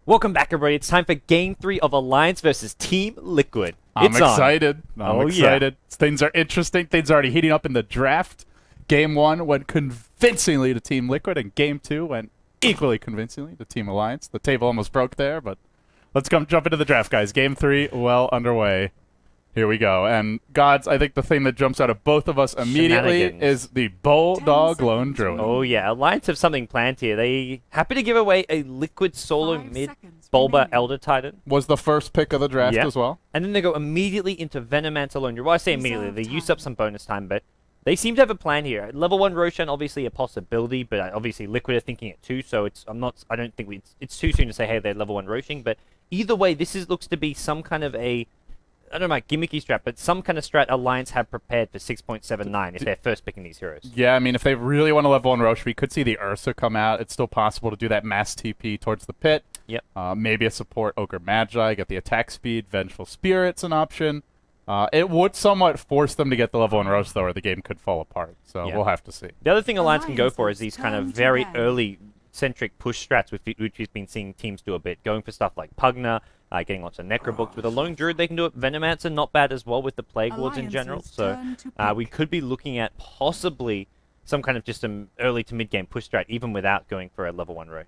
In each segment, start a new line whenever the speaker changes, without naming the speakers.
Welcome back, everybody. It's time for Game 3 of Alliance versus Team Liquid.
I'm excited. I'm excited.
Yeah.
Things are interesting. Things are already heating up in the draft. Game 1 went convincingly to Team Liquid, and Game 2 went equally convincingly to Team Alliance. The table almost broke there, but let's jump into the draft, guys. Game 3 well underway. Here we go. And, gods, I think the thing that jumps out of both of us immediately is the Bulldog Lone Druid.
Oh, yeah. Alliance have something planned here. They happy to give away a Liquid solo mid Bulba Elder Titan.
Was the first pick of the draft as well.
And then they go immediately into Venomancer Lone Druid. Well, I say immediately. They use up some bonus time, but they seem to have a plan here. Level 1 Roshan, obviously a possibility, but obviously Liquid are thinking it too, so I don't think it's too soon to say, hey, they're level 1 Roshing, but either way, this looks to be some kind of a, I don't know about gimmicky strat, but some kind of strat Alliance have prepared for 6.79 if they're first picking these heroes.
Yeah, I mean, if they really want to level 1 Roche, we could see the Ursa come out. It's still possible to do that mass TP towards the pit.
Yep.
Maybe a support Ogre Magi, get the attack speed. Vengeful Spirit's an option. It would somewhat force them to get the level 1 Roche, though, or the game could fall apart. So we'll have to see.
The other thing Alliance can go for is these kind of very early centric push strats, which we've been seeing teams do a bit, going for stuff like Pugna, getting lots of Necrobooks. With a Lone Druid, they can do it. Venomancer, not bad as well with the Plague Wards in general. So we could be looking at possibly some kind of just an early to mid-game push strat, even without going for a level 1 Roche.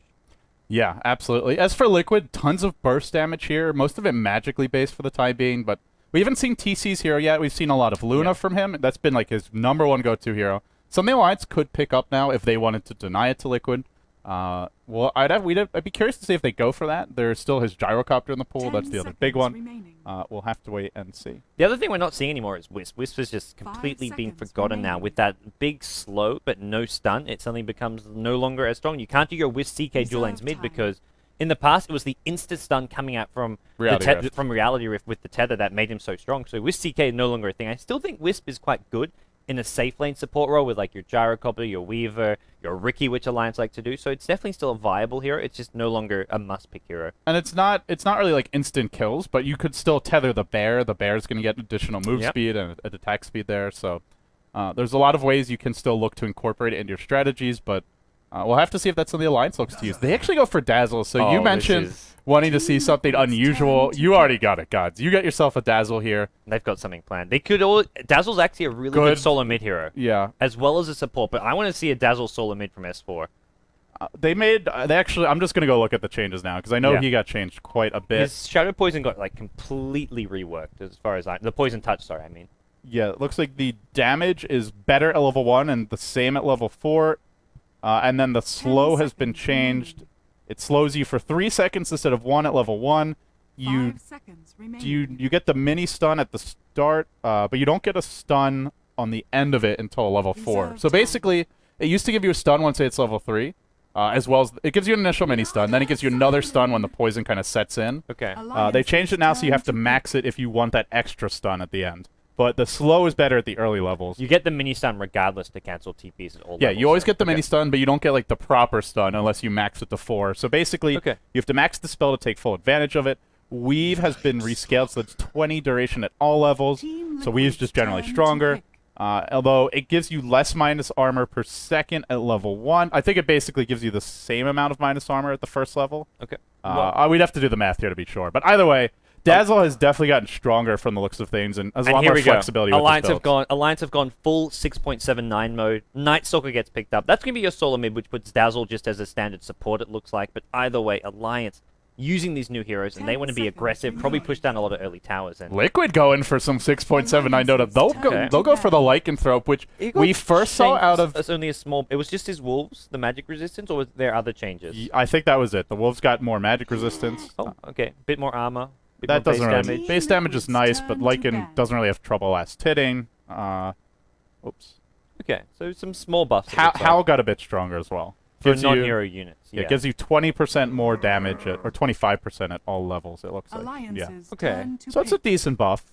Yeah, absolutely. As for Liquid, tons of burst damage here, most of it magically based for the time being, but we haven't seen TC's hero yet. We've seen a lot of Luna from him. That's been like his #1 go-to hero. Something Alliance could pick up now if they wanted to deny it to Liquid. Well, I'd be curious to see if they go for that. There's still his gyrocopter in the pool. That's the other big one. We'll have to wait and see.
The other thing we're not seeing anymore is Wisp. Wisp has just completely been forgotten now. With that big slow but no stun, it suddenly becomes no longer as strong. You can't do your Wisp CK dual lanes mid because in the past it was the instant stun coming out from Reality Rift with the tether that made him so strong. So Wisp CK is no longer a thing. I still think Wisp is quite good in a safe lane support role with like your Gyrocopter, your Weaver, your Ricky, which Alliance like to do. So it's definitely still a viable hero. It's just no longer a must-pick hero.
And it's not really like instant kills, but you could still tether the bear. The bear's going to get additional move speed and attack speed there. So there's a lot of ways you can still look to incorporate it into your strategies, but we'll have to see if that's something the Alliance looks to use. They actually go for Dazzle. So you mentioned wanting to see something unusual. You already got it, gods. You got yourself a Dazzle here.
They've got something planned. They could Dazzle's actually a really good solo mid hero.
Yeah.
As well as a support, but I want to see a Dazzle solo mid from S4.
I'm just going to go look at the changes now, because I know he got changed quite a bit.
His Shadow Poison got like completely reworked as far as the Poison Touch, sorry, I mean.
Yeah, it looks like the damage is better at level 1 and the same at level 4. And then the slow has been changed. It slows you for 3 seconds instead of 1 at level 1. You get the mini stun at the start, but you don't get a stun on the end of it until level 4. So basically, it used to give you a stun once it's level 3, as well as it gives you an initial mini stun. Then it gives you another stun when the poison kind of sets in.
Okay.
They changed it now, so you have to max it if you want that extra stun at the end. But the slow is better at the early levels.
You get the mini stun regardless to cancel TPs at all levels.
Yeah, you always get the mini stun, but you don't get like the proper stun unless you max it to 4. So basically, you have to max the spell to take full advantage of it. Weave has been rescaled, so it's 20 duration at all levels. So Weave's just generally stronger. Although it gives you less minus armor per second at level 1. I think it basically gives you the same amount of minus armor at the first level.
Okay.
We'd have to do the math here to be sure. But either way, Dazzle has definitely gotten stronger from the looks of things, and has a lot more flexibility.
Alliance have gone full 6.79 mode. Night Stalker gets picked up. That's gonna be your solo mid, which puts Dazzle just as a standard support. It looks like, but either way, Alliance using these new heroes, and they want to be aggressive, probably push down a lot of early towers. And
Liquid going for some 6.79 Dota. They'll go for the Lycanthrope, which we first saw out of.
It's only a small. It was just his wolves, the magic resistance, or was there other changes?
I think that was it. The wolves got more magic resistance.
Oh, okay, bit more armor.
That doesn't really. Base damage is nice, but Lycan doesn't really have trouble last hitting. Oops.
Okay, so some small buffs.
Howl got a bit stronger as well.
For non-hero units.
Yeah, it gives you 20% more damage, or 25% at all levels, it looks like. Yeah.
Okay.
So it's a decent buff.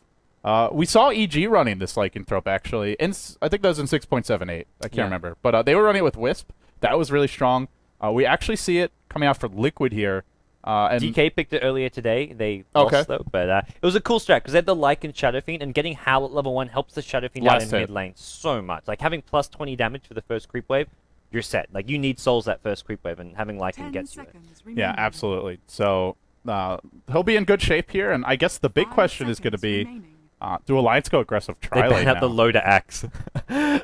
We saw EG running this Lycanthrope, actually. I think that was in 6.78. I can't remember. But they were running it with Wisp. That was really strong. We actually see it coming out for Liquid here. And
DK picked it earlier today. They lost though, but it was a cool strat because they had the Lycan Shadow Fiend, and getting Howl at level 1 helps the Shadow Fiend out in mid lane so much. Like having plus 20 damage for the first creep wave, you're set. Like, you need souls that first creep wave, and having Lycan gets you it.
Yeah, absolutely. So he'll be in good shape here, and I guess the big question is going to be, do Alliance go aggressive
They
tri-lane
ban out
now?
the Loader axe.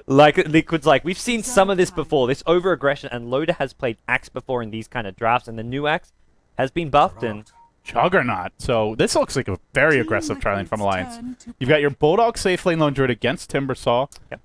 Like, Liquid's like, we've seen some of this before, this over-aggression, and Loader has played axe before in these kind of drafts, and the new axe has been buffed, and
Juggernaut. So this looks like a very aggressive tri-lane from Alliance. You've got your Bulldog safe lane Lone Druid against Timbersaw.
Yep.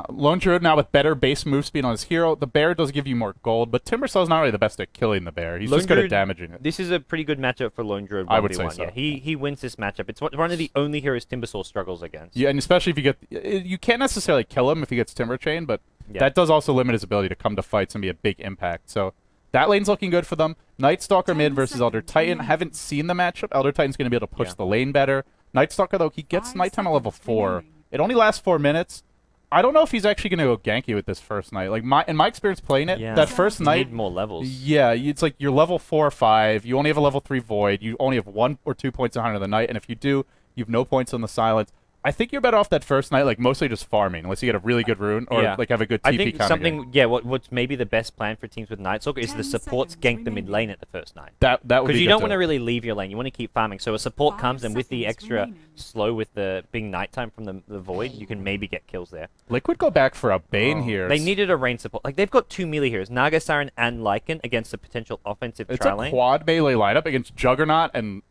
Lone Druid now with better base move speed on his hero. The bear does give you more gold, but Timbersaw's not really the best at killing the bear. He's
Lone
just good at
Druid,
damaging it.
This is a pretty good matchup for Lone Druid 1v1.
I would say so.
Yeah, he wins this matchup. It's one of the only heroes Timbersaw struggles against.
Yeah, and especially if you get... You can't necessarily kill him if he gets Timber Chain, but
Yeah.
that does also limit his ability to come to fights and be a big impact. So that lane's looking good for them. Night Stalker mid versus Elder Titan. Haven't seen the matchup. Elder Titan's going to be able to push the lane better. Night Stalker, though, he gets Nighttime at level 4. It only lasts 4 minutes. I don't know if he's actually going to go ganky with this first night. Like, in my experience playing it,
Yeah.
that first
You
night...
need more levels.
Yeah, it's like you're level 4 or 5. You only have a level 3 Void. You only have 1 or 2 points on Hunter of the Night. And if you do, you have no points on the Silence. I think you're better off that first night, like, mostly just farming, unless you get a really good rune or,
Yeah.
like, have a good TP
I think
counter
something,
game.
yeah, what's maybe the best plan for teams with Night Stalker is the supports gank the mid lane at the first night.
That would be
Because you
good
don't
too.
want to really leave your lane. You want to keep farming. So a support comes, and with the extra slow with the being nighttime from the Void, you can maybe get kills there.
Liquid go back for a Bane here.
They needed a range support. Like, they've got 2 melee heroes, Naga Siren and Lycan, against a potential offensive
It's
tri-lane.
a quad melee lineup against Juggernaut and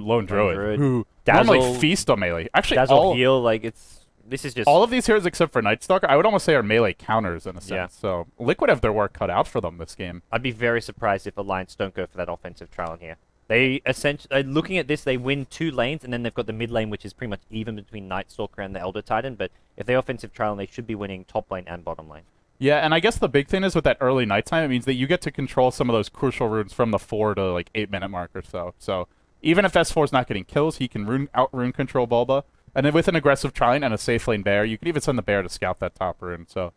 Lone Druid, who
Dazzle,
normally feast on melee. Actually,
Dazzle heal, like, this is just...
all of these heroes except for Night Stalker, I would almost say are melee counters in a sense.
Yeah.
So Liquid have their work cut out for them this game.
I'd be very surprised if Alliance don't go for that offensive trial here. They essentially, looking at this, they win 2 lanes, and then they've got the mid lane, which is pretty much even between Night Stalker and the Elder Titan. But if they offensive trial, they should be winning top lane and bottom lane.
Yeah, and I guess the big thing is with that early nighttime, it means that you get to control some of those crucial runes from the 4 to like 8 minute mark or so. So even if S4 is not getting kills, he can out rune control Bulba. And then with an aggressive Trine and a safe lane bear, you can even send the bear to scout that top rune. So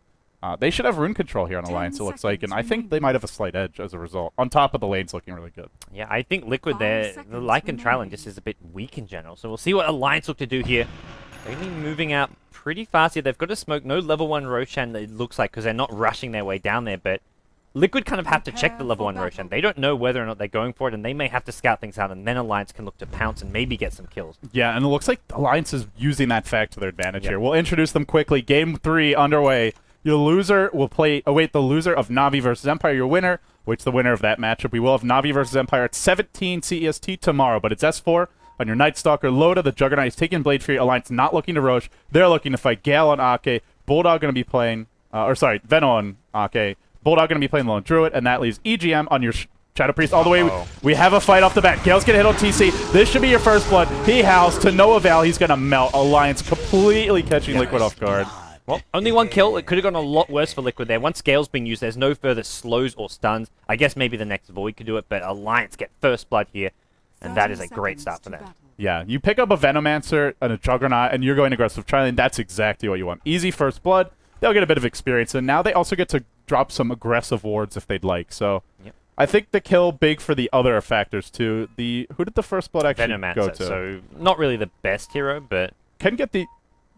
they should have rune control here on Alliance, it looks like. And I think they might have a slight edge as a result. On top of the lanes looking really good.
Yeah, I think Liquid there, the Lycan Trialing just is a bit weak in general. So we'll see what Alliance look to do here. They're going to be moving out pretty fast here. They've got to smoke. No level 1 Roshan, it looks like, because they're not rushing their way down there. But Liquid kind of have to check the level 1 Roshan. They don't know whether or not they're going for it, and they may have to scout things out, and then Alliance can look to pounce and maybe get some kills.
Yeah, and it looks like Alliance is using that fact to their advantage here. We'll introduce them quickly. Game 3 underway. Your loser will await the loser of Na'Vi versus Empire. Your winner waits the winner of that matchup. We will have Na'Vi versus Empire at 17 CEST tomorrow, but it's S4 on your Night Stalker. Loda, the Juggernaut, is taking Blade Fury. Alliance not looking to Roche. They're looking to fight Gale on Ake. Bulldog going to be playing, Venom on Ake. Bulldog going to be playing Lone Druid, and that leaves EGM on your Shadow Priest all the way. We have a fight off the bat. Gale's going to hit on TC. This should be your first blood. He howls to no avail. He's going to melt. Alliance completely catching Liquid off guard.
Well, only 1 kill. It could have gone a lot worse for Liquid there. Once Gale's been used, there's no further slows or stuns. I guess maybe the next Void could do it, but Alliance get first blood here, and that is a great start for them.
Yeah, you pick up a Venomancer and a Juggernaut, and you're going aggressive Trialing. That's exactly what you want. Easy first blood. They'll get a bit of experience, and now they also get to drop some aggressive wards if they'd like. So I think the kill big for the other factors, too. Who did the first blood actually
Venomancer,
go to?
so not really the best hero, but...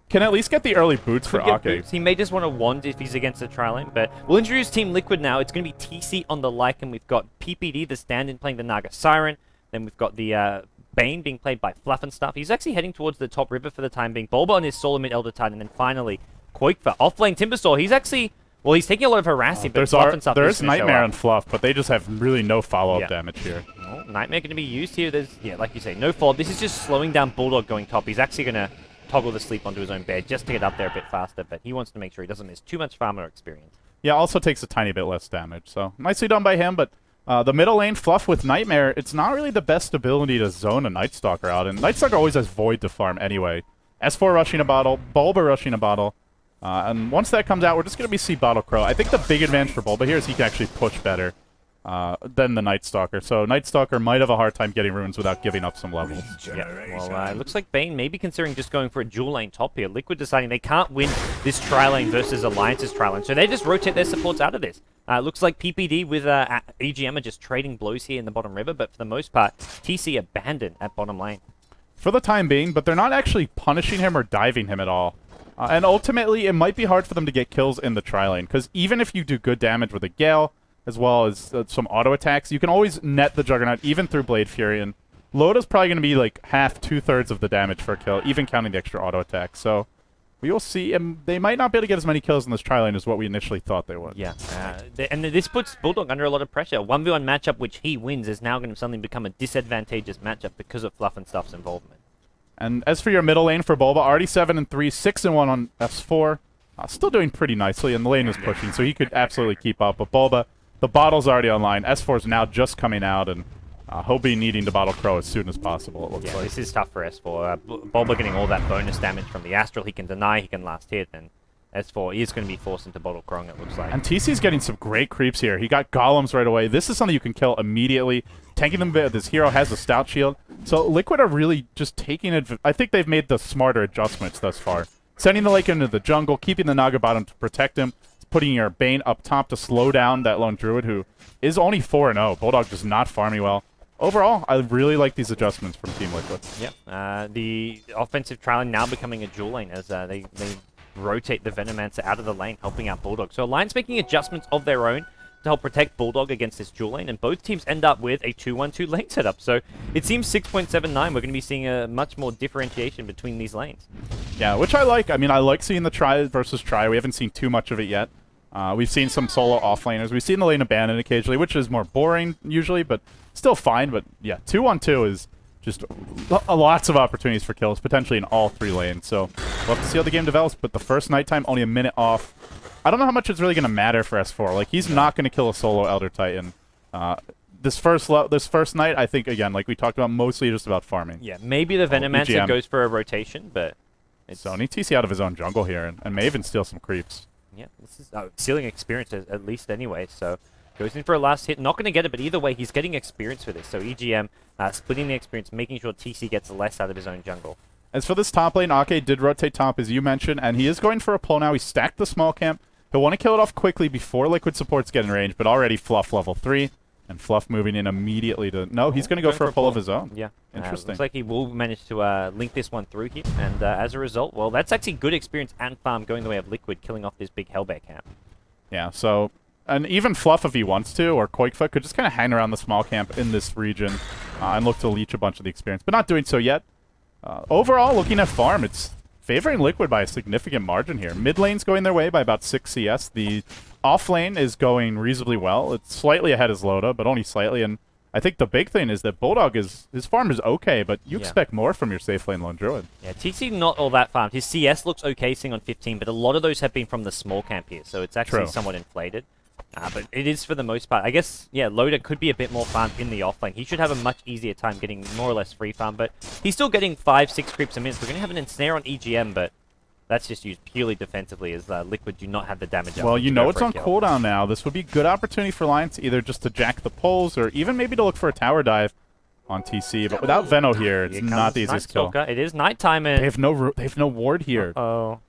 Can at least get the early boots for Ake.
He may just want to wand if he's against the tri-lane, but we'll introduce Team Liquid now. It's going to be TC on the Lycan. We've got PPD, the stand-in, playing the Naga Siren. Then we've got the Bane being played by Fluff and Stuff. He's actually heading towards the top river for the time being. Bulba on his solo mid Elder Titan, and then finally Koikva offlane Timbersaw. He's actually... Well, he's taking a lot of harassing, but Fluff and Stuff
There's Nightmare and Fluff, but they just have really no follow-up damage here.
Well, Nightmare going to be used here. There's, like you say, no follow-up. This is just slowing down Bulldog going top. He's actually going to toggle the sleep onto his own bed just to get up there a bit faster, but he wants to make sure he doesn't miss too much farm or experience.
Yeah, also takes a tiny bit less damage, so nicely done by him, but the middle lane, Fluff with Nightmare, it's not really the best ability to zone a Night Stalker out, and Night Stalker always has Void to farm anyway. S4 rushing a bottle, Bulba rushing a bottle, and once that comes out, we're just going to be see Bottle Crow. I think the big advantage for Bulba here is he can actually push better than the Night Stalker. So Night Stalker might have a hard time getting runes without giving up some levels.
Yeah, well, it looks like Bane may be considering just going for a dual lane top here. Liquid deciding they can't win this tri-lane versus Alliance's tri-lane, so they just rotate their supports out of this. Looks like PPD with EGM are just trading blows here in the bottom river, but for the most part, TC abandoned at bottom lane.
For the time being, but they're not actually punishing him or diving him at all. And ultimately, it might be hard for them to get kills in the tri-lane, because even if you do good damage with a Gale, as well as some auto attacks, you can always net the Juggernaut, even through Blade Fury, and Loda's probably going to be like half, 2/3 of the damage for a kill, even counting the extra auto attack. So we will see. They might not be able to get as many kills in this tri-lane as what we initially thought they would.
Yeah, and this puts Bulldog under a lot of pressure. 1v1 matchup which he wins is now going to suddenly become a disadvantageous matchup because of Fluff and Stuff's involvement. And
as for your middle lane for Bulba, already 7-3, 6-1 on S4. Still doing pretty nicely, and the lane was pushing, so he could absolutely keep up. But Bulba, the bottle's already online. S4 is now just coming out, and he'll be needing to bottle Crow as soon as possible, it looks like.
This is tough for S4. Bulba getting all that bonus damage from the Astral. He can deny, he can last hit, and S4 is going to be forced into bottle Crowing, it looks like.
And TC's getting some great creeps here. He got Golems right away. This is something you can kill immediately. Tanking them a bit. This hero has a stout shield. So Liquid are really just taking it. I think they've made the smarter adjustments thus far. Sending the Lake into the jungle, keeping the Naga bottom to protect him, putting your Bane up top to slow down that lone Druid who is only 4-0. Bulldog does not farming well. Overall, I really like these adjustments from Team Liquid.
Yep. The offensive trial now becoming a dual lane as they rotate the Venomancer out of the lane, helping out Bulldog. So Alliance making adjustments of their own to help protect Bulldog against this dual lane, and both teams end up with a 2-1-2 lane setup. So it seems 6.79, we're going to be seeing a much more differentiation between these lanes.
Yeah, which I like. I mean, I like seeing the try versus try. We haven't seen too much of it yet. We've seen some solo offlaners. We've seen the lane abandoned occasionally, which is more boring usually, but still fine. But yeah, 2-1-2 is just lots of opportunities for kills, potentially in all three lanes. So we'll have to see how the game develops, but the first nighttime, only a minute off. I don't know how much it's really going to matter for S4. Like, he's not going to kill a solo Elder Titan. This first night, I think, again, like we talked about, mostly just about farming.
Yeah, maybe the Venomancer goes for a rotation, but
it's Sony TC out of his own jungle here, and may even steal some creeps.
Yeah, this is stealing experience at least anyway, so goes in for a last hit. Not going to get it, but either way, he's getting experience for this. So EGM splitting the experience, making sure TC gets less out of his own jungle.
As for this top lane, Ake did rotate top, as you mentioned, and he is going for a pull now. He stacked the small camp. He'll want to kill it off quickly before Liquid supports get in range, but already Fluff level 3, and Fluff moving in immediately to... No, he's going to go for a pull of his own.
Yeah.
Interesting.
Looks like he will manage to link this one through here, and as a result, well, that's actually good experience and farm going the way of Liquid, killing off this big Hellbear camp.
Yeah, so... And even Fluff, if he wants to, or Koikfoot, could just kind of hang around the small camp in this region and look to leech a bunch of the experience, but not doing so yet. Overall, looking at farm, it's favoring Liquid by a significant margin here. Mid lane's going their way by about 6 CS. The off lane is going reasonably well. It's slightly ahead as Loda, but only slightly. And I think the big thing is that Bulldog his farm is okay, but you expect more from your safe lane lone Druid. Yeah,
TC not all that farmed. His CS looks okay sitting on 15, but a lot of those have been from the small camp here, so it's actually somewhat inflated. But it is for the most part. I guess, yeah, Loda could be a bit more farmed in the offlane. He should have a much easier time getting more or less free farm, but he's still getting 5-6 creeps a minute. We're going to have an ensnare on EGM, but that's just used purely defensively as Liquid do not have the damage.
Well, you know it's on cooldown now. This would be a good opportunity for Alliance either just to jack the pulls or even maybe to look for a tower dive on TC. But without Veno here, it's not the easiest kill.
It is nighttime. And
they have no ward here.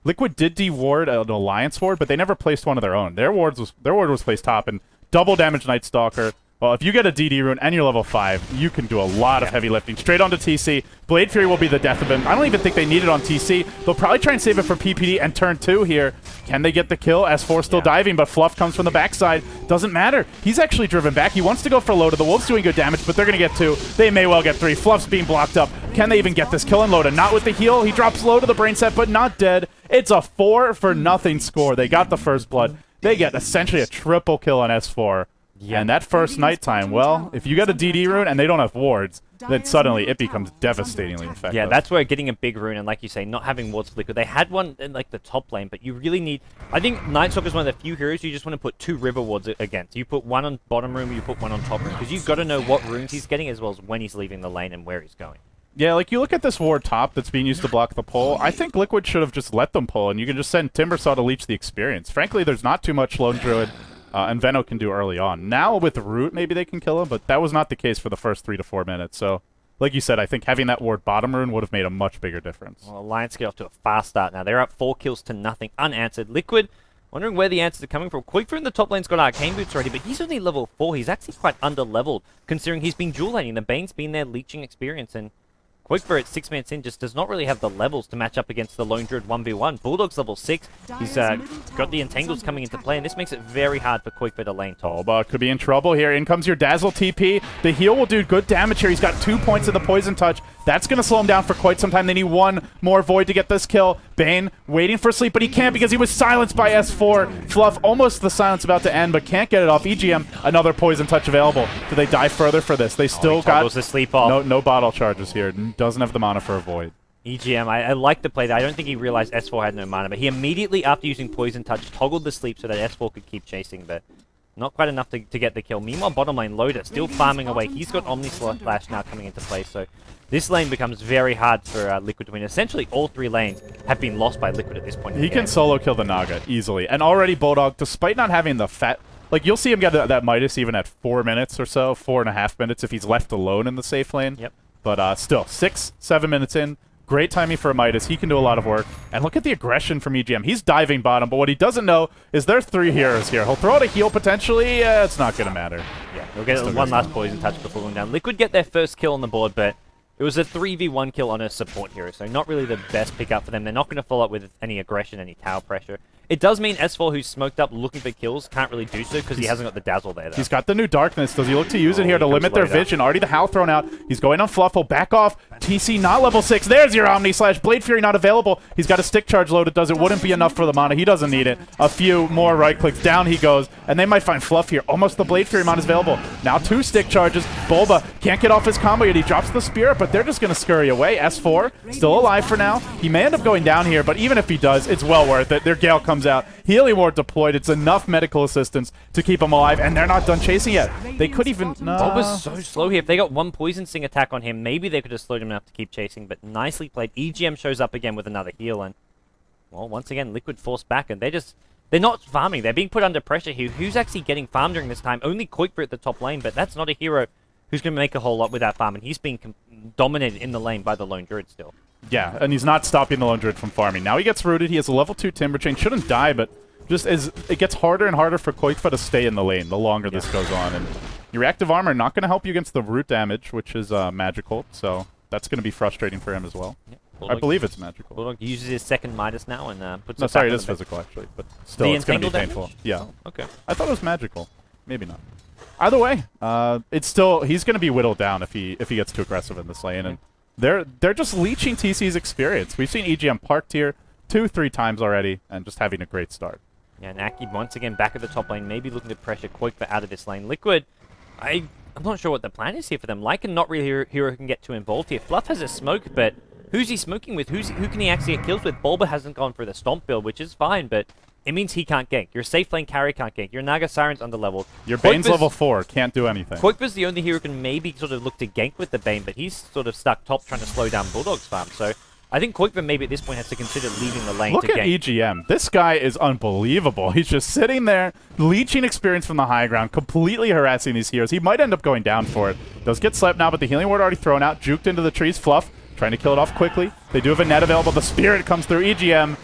Liquid did deward an Alliance ward, but they never placed one of their own. Their ward was placed top, and double damage Night Stalker. Well, if you get a DD rune and you're level 5, you can do a lot of heavy lifting. Straight onto TC. Blade Fury will be the death of him. I don't even think they need it on TC. They'll probably try and save it for PPD and turn 2 here. Can they get the kill? S4 still diving, but Fluff comes from the backside. Doesn't matter. He's actually driven back. He wants to go for Loda. The Wolves doing good damage, but they're going to get 2. They may well get 3. Fluff's being blocked up. Can they even get this kill on Loda? Not with the heal. He drops low to the brain set, but not dead. It's a 4-0 score. They got the first blood. They get essentially a triple kill on S4. Yeah. And that first nighttime, well, if you get a DD rune and they don't have wards, then suddenly it becomes devastatingly effective.
Yeah, that's where getting a big rune and, like you say, not having wards for Liquid. They had one in, like, the top lane, but you really need... I think Night Stalker is one of the few heroes you just want to put 2 river wards against. You put one on bottom room, you put one on top room, because you've got to know what runes he's getting as well as when he's leaving the lane and where he's going.
Yeah, like, you look at this ward top that's being used to block the pull. I think Liquid should have just let them pull, and you can just send Timbersaw to leech the experience. Frankly, there's not too much Lone Druid and Veno can do early on. Now with Root, maybe they can kill him, but that was not the case for the first 3 to 4 minutes. So, like you said, I think having that ward bottom rune would have made a much bigger difference.
Well, Alliance get off to a fast start now. They're up 4 kills to nothing, unanswered. Liquid, wondering where the answers are coming from. Quickfire in the top lane's got Arcane Boots already, but he's only level 4. He's actually quite under-leveled, considering he's been dual laning. The Bane's been there leeching experience, and Quickfire at 6 minutes in just does not really have the levels to match up against the Lone Druid 1v1. Bulldog's level 6. He's got the Entangles coming into play, and this makes it very hard for Quickfire to lane top.
Bulba could be in trouble here. In comes your Dazzle TP. The heal will do good damage here. He's got 2 points of the Poison Touch. That's going to slow him down for quite some time. They need 1 more Void to get this kill. Bane waiting for sleep, but he can't because he was silenced by S4. Fluff, almost the silence about to end, but can't get it off. EGM, another Poison Touch available. Do they dive further for this? They still got
the sleep off.
No bottle charges here. Doesn't have the mana for a Void.
EGM, I like the play there. I don't think he realized S4 had no mana, but he immediately, after using Poison Touch, toggled the sleep so that S4 could keep chasing, but not quite enough to get the kill. Meanwhile, bottom lane, Loda still farming away. He's got Omni Slash now coming into play, so this lane becomes very hard for Liquid to win. Essentially, all 3 lanes have been lost by Liquid at this point in the game.
He can solo kill the Naga easily, and already Bulldog, despite not having the fat... Like, you'll see him get that Midas even at 4 minutes or so, 4.5 minutes if he's left alone in the safe lane.
Yep.
But still, 6-7 minutes in. Great timing for a Midas. He can do a lot of work. And look at the aggression from EGM. He's diving bottom, but what he doesn't know is there are 3 heroes here. He'll throw out a heal potentially. It's not going to matter.
Yeah, he'll get one last Poison Touch before going down. Liquid get their first kill on the board, but it was a 3v1 kill on a support hero, so not really the best pickup for them. They're not going to follow up with any aggression, any tower pressure. It does mean S4, who's smoked up looking for kills, can't really do so because he hasn't got the Dazzle there, though.
He's got the new Darkness. Does he look to use it here to limit their vision? Already the Howl thrown out. He's going on Fluffle. Back off. TC not level 6. There's your Omni Slash. Blade Fury not available. He's got a stick charge loaded. Does it wouldn't be enough for the mana. He doesn't need it. A few more right clicks. Down he goes. And they might find Fluff here. Almost the Blade Fury mana is available. Now 2 stick charges. Bulba can't get off his combo yet. He drops the Spirit, but they're just going to scurry away. S4 still alive for now. He may end up going down here, but even if he does, it's well worth it. Their Gale comes out. Healing Ward deployed. It's enough medical assistance to keep him alive, and they're not done chasing yet. They could even... No.
Bulba's so slow here. If they got 1 Poison Sting attack on him, maybe they could have slowed him enough to keep chasing, but nicely played. EGM shows up again with another heal, and, well, once again, Liquid forced back, and they're not farming. They're being put under pressure here. Who's actually getting farmed during this time? Only Quickfire at the top lane, but that's not a hero who's going to make a whole lot with that farm, and he's being dominated in the lane by the Lone Druid still.
Yeah, and he's not stopping the Lone Druid from farming. Now he gets rooted. He has a level 2 Timber Chain. Shouldn't die, but just as it gets harder and harder for Quickfire to stay in the lane the longer this goes on. And your reactive armor not going to help you against the root damage, which is magical, so that's going to be frustrating for him as well. Yep. I believe it's magical.
Bulldog uses his second Midas now and puts it back.
No, sorry, it is physical, actually, but still, it's going to be painful.
Damage?
Yeah.
Oh, okay.
I thought it was magical. Maybe not. Either way, it's still... He's going to be whittled down if he gets too aggressive in this lane, and they're just leeching TC's experience. We've seen EGM parked here 2-3 times already, and just having a great start.
Yeah, Naki once again back at the top lane, maybe looking to pressure Quickfire out of this lane. Liquid, I'm not sure what the plan is here for them. Lycan not really a hero who can get too involved here. Fluff has a smoke, but who's he smoking with? Who can he actually get kills with? Bulba hasn't gone for the Stomp build, which is fine, but it means he can't gank. Your safe lane carry can't gank. Your Naga Siren's underleveled.
Your Bane's level 4, can't do anything.
Quickfire's the only hero who can maybe sort of look to gank with the Bane, but he's sort of stuck top trying to slow down Bulldog's farm, so I think Quickfire maybe at this point has to consider leaving the lane to gank.
Look at EGM. This guy is unbelievable. He's just sitting there, leeching experience from the high ground, completely harassing these heroes. He might end up going down for it. Does get slept now, but the healing ward already thrown out, juked into the trees. Fluff trying to kill it off quickly. They do have a net available. The Spirit comes through. EGM,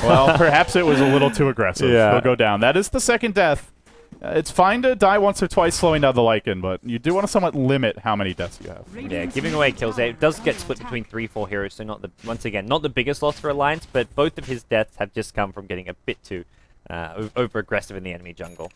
well, perhaps it was a little too aggressive. Yeah. He'll go down. That is the second death. It's fine to die once or twice slowing down the Lycan, but you do want to somewhat limit how many deaths you have.
Yeah, giving away kills there. It does get split between 3-4 heroes, so once again, not the biggest loss for Alliance, but both of his deaths have just come from getting a bit too over-aggressive in the enemy jungle.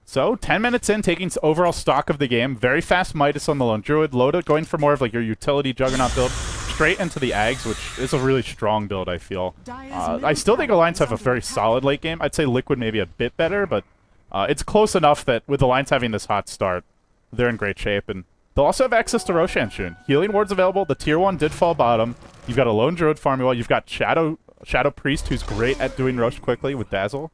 So, 10 minutes in, taking overall stock of the game. Very fast Midas on the Lone Druid. Loda going for more of like your utility Juggernaut build. Straight into the Ags, which is a really strong build, I feel. I still think Alliance have a very solid late game. I'd say Liquid maybe a bit better, but it's close enough that with Alliance having this hot start, they're in great shape. And they'll also have access to Roshan soon. Healing Ward's available. The Tier 1 did fall bottom. You've got a Lone Druid farming well. You've got Shadow Priest, who's great at doing Rosh quickly with Dazzle.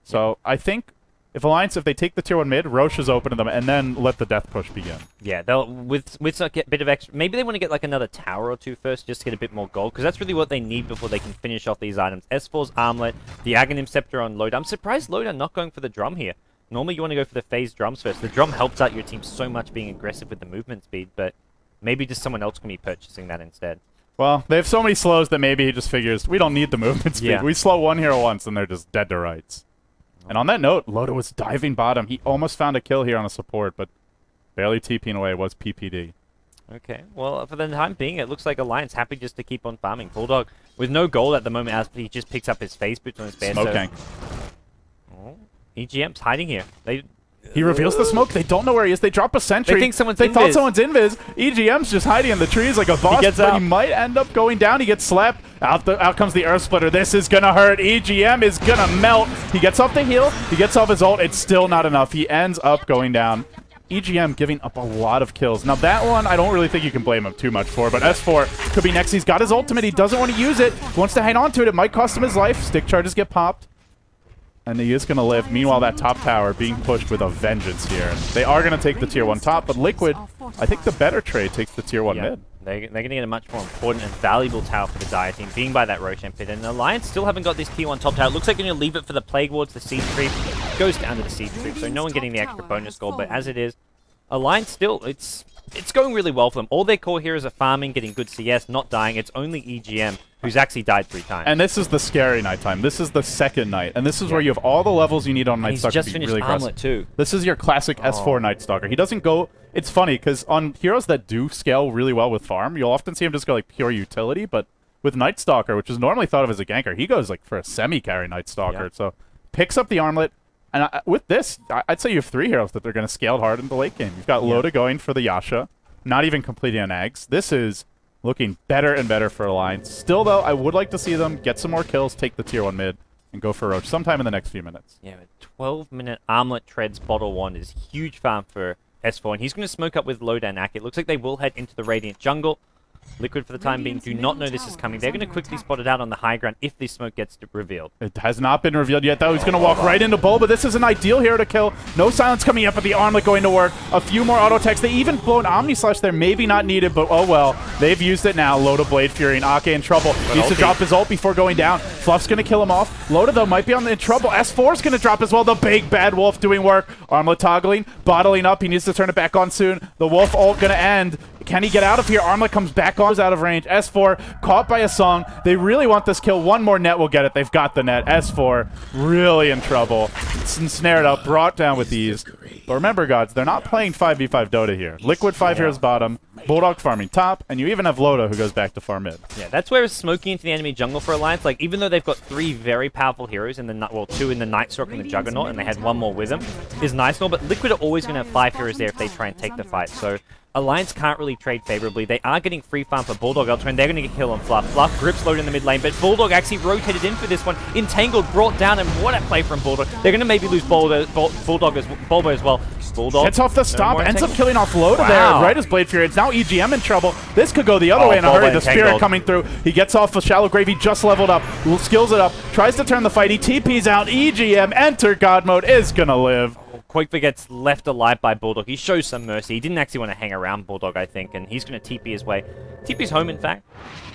So I think if Alliance, if they take the Tier 1 mid, Rosh is open to them, and then let the death push begin. Yeah,
they'll with get a bit of extra. Maybe they want to get like another tower or two first, just to get a bit more gold, because that's really what they need before they can finish off these items. S4's Armlet, the Aghanim Scepter on Loda. I'm surprised Loda not going for the drum here. Normally you want to go for the phase drums first. The drum helps out your team so much being aggressive with the movement speed, but maybe just someone else can be purchasing that instead.
Well, they have so many slows that maybe he just figures, we don't need the movement speed. Yeah. We slow one hero once, and they're just dead to rights. And on that note, Loda was diving bottom. He almost found a kill here on a support, but barely TPing away was PPD.
Okay, well, for the time being, it looks like Alliance happy just to keep on farming. Bulldog with no gold at the moment as he just picks up his phase boots on his bear.
Smoke gank.
Oh, EGM's hiding here.
He reveals the smoke. They don't know where he is. They drop a sentry.
They think someone's
They thought
invis.
someone's invis. EGM's just hiding in the trees like a boss,
gets
but
out.
he might end up going down. He gets slapped. Out comes the Earth Splitter. This is going to hurt. EGM is going to melt. He gets off the heal. He gets off his ult. It's still not enough. He ends up going down. EGM giving up a lot of kills. Now that one, I don't really think you can blame him too much for, but S4 could be next. He's got his ultimate. He doesn't want to use it. He wants to hang on to it. It might cost him his life. Stick charges get popped. And he is going to live. Meanwhile, that top tower being pushed with a vengeance here. And they are going to take the tier 1 top, but Liquid, I think the better trade takes the tier 1 mid.
They're going to get a much more important and valuable tower for the Dire team, being by that Roshan pit. And Alliance still haven't got this tier 1 top tower. It looks like they're going to leave it for the Plague Wards, the Siege Creep. Goes down to the Siege Creep, so no one getting the extra bonus gold. But as it is, Alliance still, it's going really well for them. All their core heroes are farming, getting good CS, not dying. It's only EGM who's actually died 3 times.
And this is the scary nighttime. This is the second night. And this is where you have all the levels you need on Night Stalker
He's just
to be
finished
really aggressive.
Armlet too.
This is your classic S4 Night Stalker. He doesn't go... It's funny, because on heroes that do scale really well with farm, you'll often see him just go like pure utility, but with Night Stalker, which is normally thought of as a ganker, he goes like for a semi-carry Night Stalker. So picks up the armlet. And with this, I'd say you have 3 heroes that they're going to scale hard in the late game. You've got Loda going for the Yasha, not even completing an Eggs. This is looking better and better for Alliance. Still, though, I would like to see them get some more kills, take the tier 1 mid, and go for Roach sometime in the next few minutes.
Yeah, a 12-minute Armlet Treads bottle 1 is huge farm for S4, and he's going to smoke up with Loda and Ak. It looks like they will head into the Radiant jungle. Liquid, for the time being, do not know this is coming. They're going to quickly spot it out on the high ground if this smoke gets revealed.
It has not been revealed yet, though. He's going to walk right into Bull, but this is an ideal hero to kill. No silence coming up, but the armlet going to work. A few more auto attacks. They even blow an Omni Slash there. Maybe not needed, but oh well. They've used it now. Loda Blade Fury and Ake in trouble. Needs to drop his ult before going down. Fluff's going to kill him off. Loda, though, might be in trouble. S4's going to drop as well. The big bad wolf doing work. Armlet toggling, bottling up. He needs to turn it back on soon. The wolf ult going to end. Can he get out of here? Armlet comes back on, is out of range. S4 caught by a song. They really want this kill. One more net will get it. They've got the net. S4 really in trouble. Snared up, brought down with ease. But remember, gods, they're not playing 5v5 Dota here. Liquid 5 heroes bottom, Bulldog farming top, and you even have Loda who goes back to farm mid.
Yeah, that's where it's smoking into the enemy jungle for Alliance. Like, even though they've got 3 very powerful heroes, in the 2 in the Night Stalker and the Juggernaut, and they had 1 more with them, is nice and all, but Liquid are always going to have 5 heroes there if they try and take the fight. So Alliance can't really trade favorably. They are getting free farm for Bulldog elsewhere, and they're going to get killed on Fluff. Fluff grips Loda in the mid lane, but Bulldog actually rotated in for this one. Entangled, brought down, and what a play from Bulldog. They're going to maybe lose Bulbo as well. Bulldog
gets off the stop, ends up killing off Loda there, right as Blade Fury. It's now EGM in trouble. This could go the other way in a hurry. The Spirit coming through. He gets off a Shallow Grave. He just leveled up, skills it up, tries to turn the fight. He TPs out. EGM, enter God mode, is going to live.
Quakeford gets left alive by Bulldog. He shows some mercy. He didn't actually want to hang around Bulldog, I think, and he's going to TP his way. TP's home, in fact.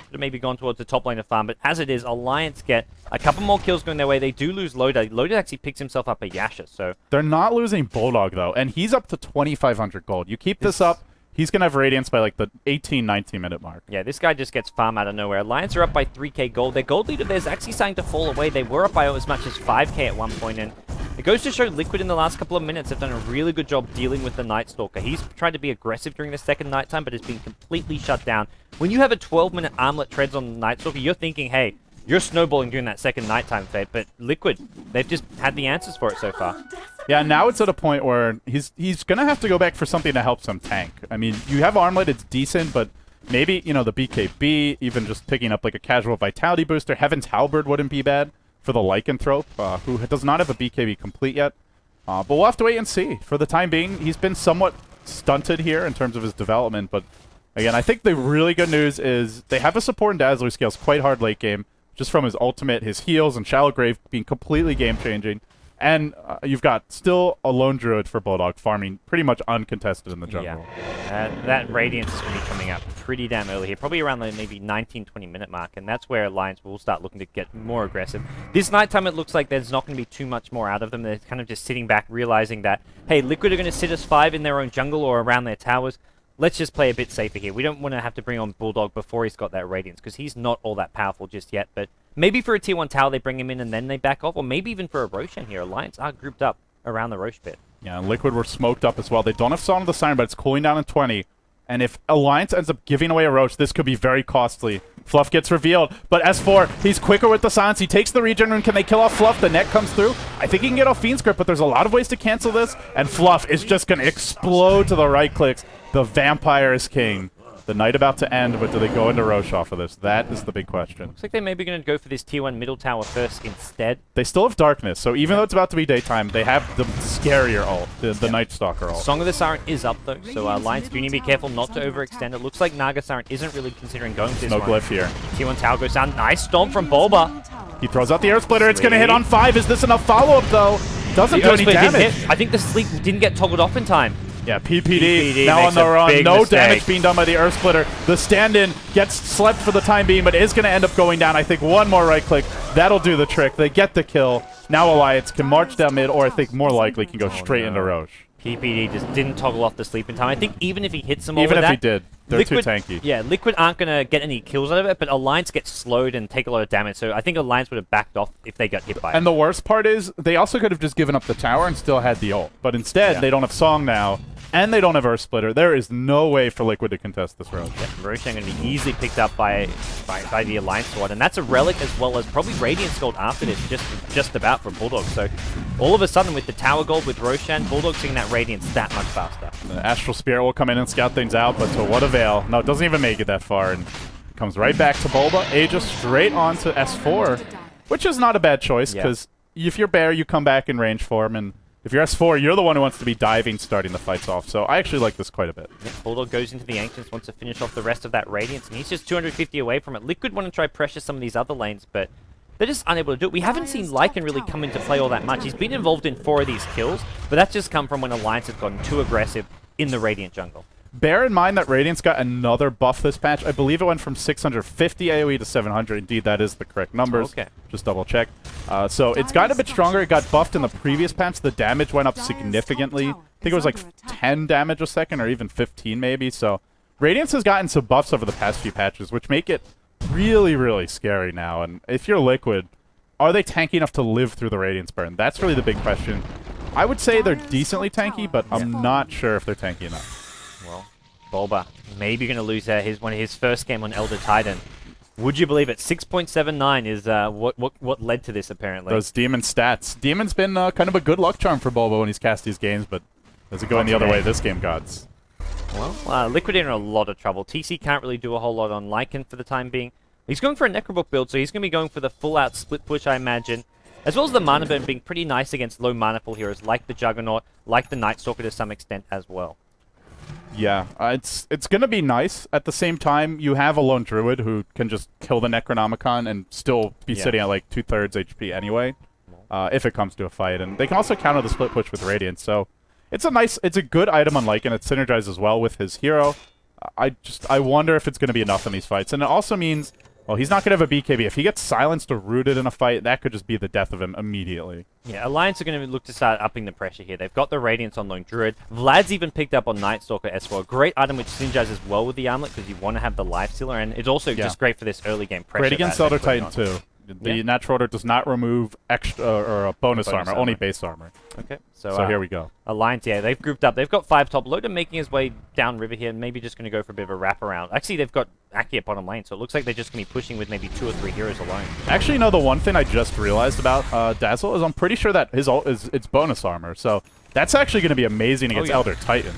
Should have maybe gone towards the top lane of farm, but as it is, Alliance get a couple more kills going their way. They do lose Loda. Loda actually picks himself up a Yasha, so...
They're not losing Bulldog, though, and he's up to 2,500 gold. You keep this up, he's going to have Radiance by, like, the 18, 19-minute mark.
Yeah, this guy just gets farm out of nowhere. Alliance are up by 3k gold. Their gold leader there's actually starting to fall away. They were up by as much as 5k at one point, and it goes to show Liquid in the last couple of minutes have done a really good job dealing with the Night Stalker. He's tried to be aggressive during the second nighttime, but has been completely shut down. When you have a 12-minute Armlet Treads on the Night Stalker, you're thinking, hey, you're snowballing during that second nighttime fate, but Liquid, they've just had the answers for it so far.
Yeah, now it's at a point where he's going to have to go back for something that helps him tank. I mean, you have Armlet, it's decent, but maybe, you know, the BKB, even just picking up like a casual Vitality booster. Heaven's Halberd wouldn't be bad for the Lycanthrope, who does not have a BKB complete yet. But we'll have to wait and see. For the time being, he's been somewhat stunted here in terms of his development, but again, I think the really good news is they have a support in Dazzler who scales quite hard late game, just from his ultimate, his heals, and Shallow Grave being completely game-changing. And you've got still a Lone Druid for Bulldog farming pretty much uncontested in the jungle.
Yeah, that Radiance is going to be coming up pretty damn early here, probably around the maybe 19-20 minute mark, and that's where Alliance will start looking to get more aggressive. This nighttime it looks like there's not going to be too much more out of them. They're kind of just sitting back, realizing that, hey, Liquid are going to sit us 5 in their own jungle or around their towers. Let's just play a bit safer here. We don't want to have to bring on Bulldog before he's got that Radiance, because he's not all that powerful just yet. But maybe for a tier 1 tower, they bring him in and then they back off, or maybe even for a Roshan here. Alliance are grouped up around the Roche pit.
Yeah, and Liquid were smoked up as well. They don't have Song of the Siren, but it's cooling down in 20. And if Alliance ends up giving away a Roche, this could be very costly. Fluff gets revealed, but S4, he's quicker with the silence. He takes the regen rune. Can they kill off Fluff? The net comes through. I think he can get off Fiend's Grip, but there's a lot of ways to cancel this, and Fluff is just going to explode to the right clicks. The Vampire is king. The night about to end, but do they go into Roche off of this? That is the big question.
Looks like they're maybe going to go for this tier 1 middle tower first instead.
They still have Darkness, so even though it's about to be daytime, they have the scarier ult, the Night Stalker ult.
Song of the Siren is up though, so Alliance do need to be careful not to overextend. It looks like Naga Siren isn't really considering going for this
No
one.
glyph here.
Tier 1 tower goes down. Nice stomp from Bulba.
He throws out the Air Splitter. It's going to hit on 5. Is this enough follow-up, though? Doesn't do any damage.
I think the sleep didn't get toggled off in time.
Yeah, PPD now on the run. No damage being done by the Earth Splitter. The stand-in gets slept for the time being, but is going to end up going down. I think one more right-click. That'll do the trick. They get the kill. Now Alliance can march down mid, or I think more likely can go straight into Roche.
PPD just didn't toggle off the sleep in time. I think even if he hits them all
even
with
if
that,
he did, they're
Liquid,
too tanky.
Yeah, Liquid aren't going to get any kills out of it, but Alliance gets slowed and take a lot of damage. So I think Alliance would have backed off if they got hit by it.
And the worst part is, they also could have just given up the tower and still had the ult. But instead, they don't have Song now, and they don't have Earth Splitter. There is no way for Liquid to contest this road.
Yeah, Roshan going to be easily picked up by the Alliance squad, and that's a Relic as well as probably Radiance Gold after this, just about for Bulldog. So all of a sudden with the Tower Gold with Roshan, Bulldog's seeing that Radiance that much faster.
The Astral Spirit will come in and scout things out, but to what avail? No, it doesn't even make it that far, and comes right back to Bulba. Aegis straight on to S4, which is not a bad choice, because if you're Bear, you come back in range form, and if you're S4, you're the one who wants to be diving, starting the fights off. So I actually like this quite a bit.
Yeah, Bulldog goes into the Ancients, wants to finish off the rest of that Radiance, and he's just 250 away from it. Liquid want to try pressure some of these other lanes, but they're just unable to do it. We haven't seen Lycan really come into play all that much. He's been involved in 4 of these kills, but that's just come from when Alliance has gotten too aggressive in the Radiant jungle.
Bear in mind that Radiance got another buff this patch. I believe it went from 650 AoE to 700. Indeed, that is the correct numbers.
Okay.
Just double check. So it's gotten a bit stronger. It got buffed in the previous patch. The damage went up significantly. I think it was like 10 damage a second or even 15 maybe. So Radiance has gotten some buffs over the past few patches, which make it really, really scary now. And if you're Liquid, are they tanky enough to live through the Radiance burn? That's really the big question. I would say they're decently tanky, but I'm not sure if they're tanky enough.
Well, Bulba maybe going to lose one of his first game on Elder Titan. Would you believe it? 6.79 is what led to this, apparently.
Those Demon stats. Demon's been kind of a good luck charm for Bulba when he's cast these games, but does it go in the other way this game, gods?
Well, Liquid are in a lot of trouble. TC can't really do a whole lot on Lycan for the time being. He's going for a Necrobook build, so he's going to be going for the full-out split push, I imagine. As well as the mana burn being pretty nice against low mana pool heroes like the Juggernaut, like the Night Stalker to some extent as well.
Yeah, it's going to be nice. At the same time, you have a lone Druid who can just kill the Necronomicon and still be sitting at like 2/3 HP anyway, if it comes to a fight. And they can also counter the split push with Radiance, so it's a good item on Lycan. It synergizes well with his hero. I wonder if it's going to be enough in these fights. And it also means, well, he's not going to have a BKB. If he gets silenced or rooted in a fight, that could just be the death of him immediately. Yeah,
Alliance are going to look to start upping the pressure here. They've got the Radiance on Lone Druid. Vlad's even picked up on Night Stalker S4. Great item which synergizes well with the armlet because you want to have the Life Stealer, and it's also just great for this early game pressure.
Great against Elder Titan too. The natural order does not remove extra or bonus armor, only base armor.
Okay,
so here we go.
Alliance, they've grouped up. They've got 5 top. Loader making his way down river here, maybe just going to go for a bit of a wraparound. Actually, they've got Aki at bottom lane, so it looks like they're just going to be pushing with maybe 2 or 3 heroes alone.
Actually, you know, the one thing I just realized about Dazzle is I'm pretty sure that his ult is it's bonus armor, so that's actually going to be amazing against Elder Titan,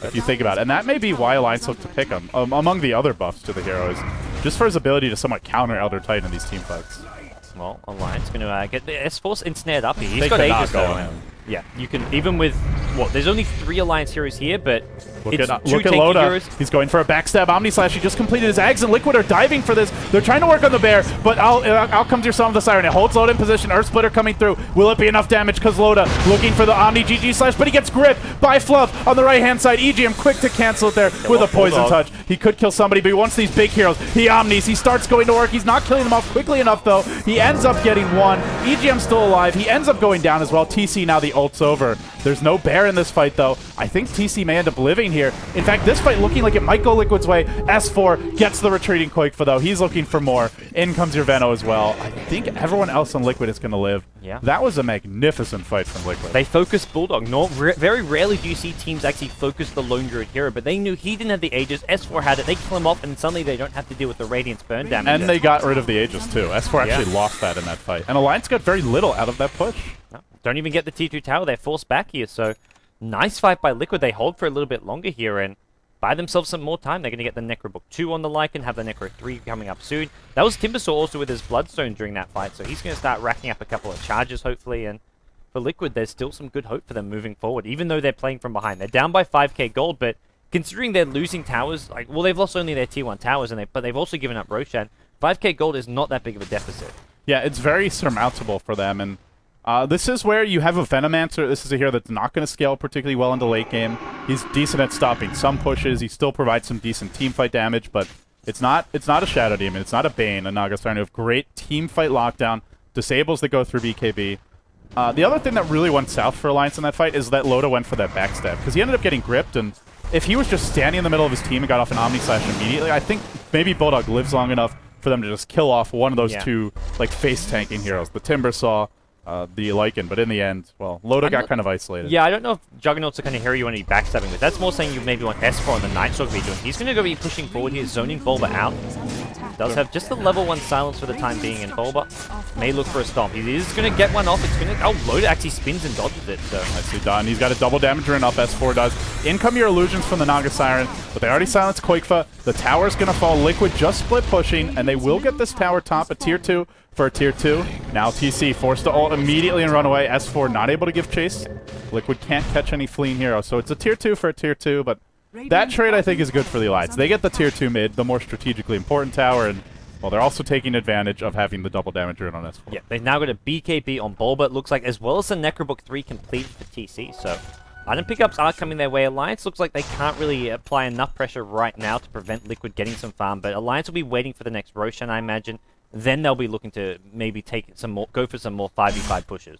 if you think about it. And that may be why Alliance looked to pick him, among the other buffs to the heroes, just for his ability to somewhat counter Elder Titan in these team fights.
Well, Alliance going to get the S-Force ensnared up here. He's got Aegis though. Yeah, you can, even with, there's only 3 Alliance heroes here, but
look at Loda. Heroes. He's going for a backstab Omni Slash. He just completed his Ags, and Liquid are diving for this. They're trying to work on the Bear, but out comes your Song of the Siren. It holds Loda in position. Earth Splitter coming through. Will it be enough damage? Because Loda looking for the Omni GG Slash, but he gets gripped by Fluff on the right-hand side. EGM quick to cancel it there with a Poison Touch. He could kill somebody, but he wants these big heroes. He Omnis. He starts going to work. He's not killing them off quickly enough, though. He ends up getting 1. EGM's still alive. He ends up going down as well. TC now the ult's over. There's no Bear Bear in this fight, though. I think TC may end up living here. In fact, this fight looking like it might go Liquid's way. S4 gets the retreating Koikfa, though. He's looking for more. In comes your Veno as well. I think everyone else on Liquid is going to live.
Yeah.
That was a magnificent fight from Liquid.
They focused Bulldog. Very rarely do you see teams actually focus the lone druid hero, but they knew he didn't have the Aegis. S4 had it. They kill him off, and suddenly they don't have to deal with the Radiance burn damage.
And they got rid of the Aegis, too. S4 actually lost that in that fight. And Alliance got very little out of that push.
No, don't even get the T2 tower. They're forced back here, so nice fight by Liquid. They hold for a little bit longer here and buy themselves some more time. They're going to get the Necrobook 2 on the Lycan, have the Necro 3 coming up soon. That was Timbersaw also with his Bloodstone during that fight, so he's going to start racking up a couple of charges, hopefully, and for Liquid, there's still some good hope for them moving forward, even though they're playing from behind. They're down by 5k gold, but considering they're losing towers, like, well, they've lost only their tier 1 towers, but they've also given up Roshan. 5k gold is not that big of a deficit.
Yeah, it's very surmountable for them, and this is where you have a Venomancer. This is a hero that's not going to scale particularly well into late game. He's decent at stopping some pushes. He still provides some decent teamfight damage, but it's not a Shadow Demon. It's not a Bane. And Naga's starting to have great teamfight lockdown, disables that go through BKB. The other thing that really went south for Alliance in that fight is that Loda went for that backstab, because he ended up getting gripped, and if he was just standing in the middle of his team and got off an Omni Slash immediately, I think maybe Bulldog lives long enough for them to just kill off one of those two like face tanking heroes, the Timbersaw, the Lycan, but in the end, well, Loda got kind of isolated.
Yeah, I don't know if Juggernaut's the kind of hero you want to be backstabbing with. That's more saying you maybe want S4 on the Nightstalker to be doing. He's going to go be pushing forward here, zoning Bulba out. Does have just the level 1 silence for the time being, and Bulba may look for a stomp. He is going to get one off. It's going to... Oh, Loda actually spins and dodges it, so...
Nicely done. He's got a double damage run up, S4 does. In come your illusions from the Naga Siren, but they already silenced Koikfa. The tower's going to fall. Liquid just split pushing, and they will get this tower top at tier 2 for a tier 2. Now TC forced to ult immediately and run away. S4 not able to give chase. Liquid can't catch any fleeing hero, so it's a tier 2 for a tier 2, but that trade I think is good for the Alliance. They get the tier 2 mid, the more strategically important tower, and well, they're also taking advantage of having the double damage rune on S4.
Yeah, they've now got a BKB on Bulba, it looks like, as well as the Necrobook 3 complete for TC, so item pickups are coming their way. Alliance looks like they can't really apply enough pressure right now to prevent Liquid getting some farm, but Alliance will be waiting for the next Roshan, I imagine. Then they'll be looking to maybe take some more, go for some more 5v5 pushes.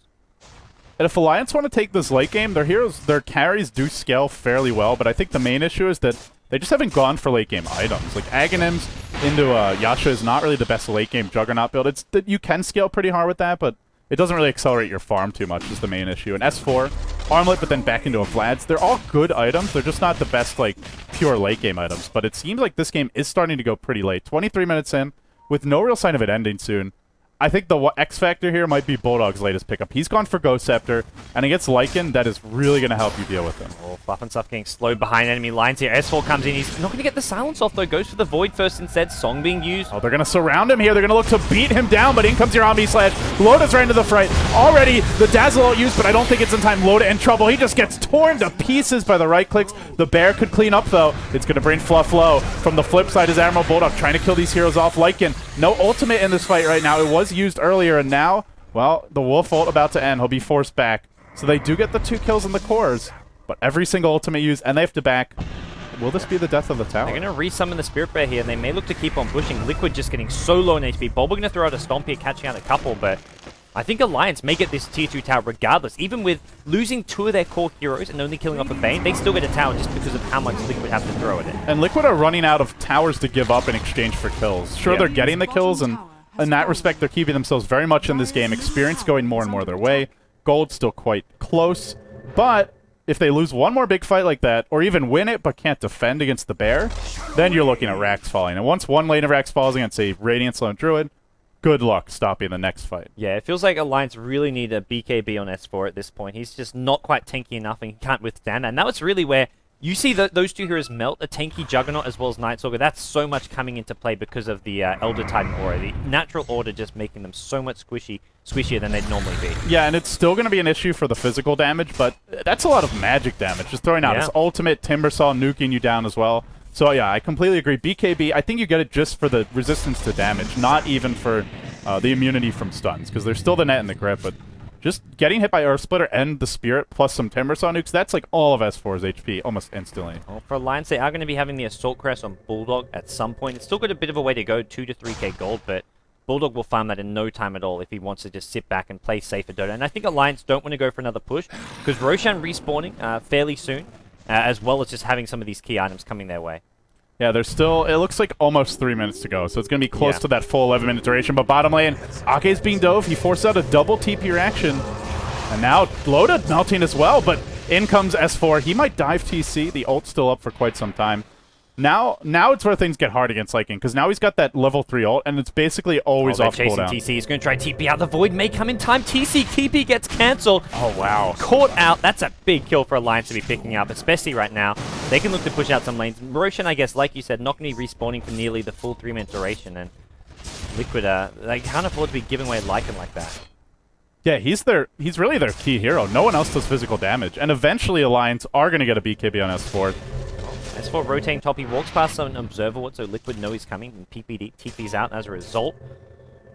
And if Alliance want to take this late game, their heroes, their carries do scale fairly well, but I think the main issue is that they just haven't gone for late game items. Like Aghanims into Yasha is not really the best late game Juggernaut build. It's that you can scale pretty hard with that, but it doesn't really accelerate your farm too much is the main issue. And S4, Armlet, but then back into a Vlad's. They're all good items. They're just not the best like pure late game items. But it seems like this game is starting to go pretty late. 23 minutes in, with no real sign of it ending soon. I think the X factor here might be Bulldog's latest pickup. He's gone for Ghost Scepter, and against Lycan, that is really going to help you deal with him.
Oh, Buff and stuff getting slowed behind enemy lines here. S4 comes in. He's not going to get the silence off, though. Goes for the Void first instead. Song being used.
Oh, they're going to surround him here. They're going to look to beat him down, but in comes your Omni Slash. Loda's right into the fight. Already, the Dazzle ult used, but I don't think it's in time. Loda in trouble. He just gets torn to pieces by the right clicks. The Bear could clean up, though. It's going to bring Fluff low. From the flip side is Admiral Bulldog trying to kill these heroes off. Lycan, no ultimate in this fight right now. It was used earlier, and now, well, the Wolf ult about to end. He'll be forced back. So they do get the 2 kills in the cores, but every single ultimate used, and they have to back. Will this be the death of the tower?
They're going to resummon the Spirit Bear here, and they may look to keep on pushing. Liquid just getting so low in HP. Bulba going to throw out a Stomp here, catching out a couple, but I think Alliance may get this tier 2 tower regardless. Even with losing 2 of their core heroes and only killing off a Bane, they still get a tower just because of how much Liquid have to throw at it.
And Liquid are running out of towers to give up in exchange for kills. Sure, they're getting the kills, and in that respect, they're keeping themselves very much in this game. Experience going more and more their way. Gold still quite close. But if they lose one more big fight like that, or even win it but can't defend against the Bear, then you're looking at Rax falling. And once one lane of Rax falls against a Radiant Lone Druid, good luck stopping the next fight.
Yeah, it feels like Alliance really need a BKB on S4 at this point. He's just not quite tanky enough and he can't withstand that. And now it's really where you see those 2 heroes melt, a tanky Juggernaut as well as Nightstalker. That's so much coming into play because of the Elder Titan aura. The natural order just making them so much squishier than they'd normally be.
Yeah, and it's still going to be an issue for the physical damage, but that's a lot of magic damage. Just throwing out his ultimate, Timbersaw nuking you down as well. So yeah, I completely agree. BKB, I think you get it just for the resistance to damage, not even for the immunity from stuns, because there's still the net and the grip, but just getting hit by Earth Splitter and the Spirit plus some Timbersaw nukes, that's like all of S4's HP almost instantly.
Well, for Alliance, they are going to be having the Assault Crest on Bulldog at some point. It's still got a bit of a way to go, 2 to 3k gold, but Bulldog will farm that in no time at all if he wants to just sit back and play safer Dota. And I think Alliance don't want to go for another push because Roshan respawning fairly soon, as well as just having some of these key items coming their way.
Yeah, there's still, it looks like almost 3 minutes to go, so it's going to be close to that full 11-minute duration. But bottom lane, Ake's being dove. He forced out a double TP reaction. And now Loda melting as well, but in comes S4. He might dive TC. The ult's still up for quite some time. Now it's where things get hard against Lycan, because now he's got that level 3 ult, and it's basically always off cooldown.
TC. He's going to try TP out. The Void may come in time. TP gets cancelled.
Oh, wow.
Caught out. That's a big kill for Alliance to be picking up, especially right now. They can look to push out some lanes. Roshan, I guess, like you said, not going to be respawning for nearly the full 3-minute duration, and Liquid, they can't afford to be giving away Lycan like that.
Yeah, he's really their key hero. No one else does physical damage, and eventually Alliance are going to get a BKB on S4.
S4 rotating top, he walks past an observer ward, so Liquid know he's coming, and PPD TP's out as a result.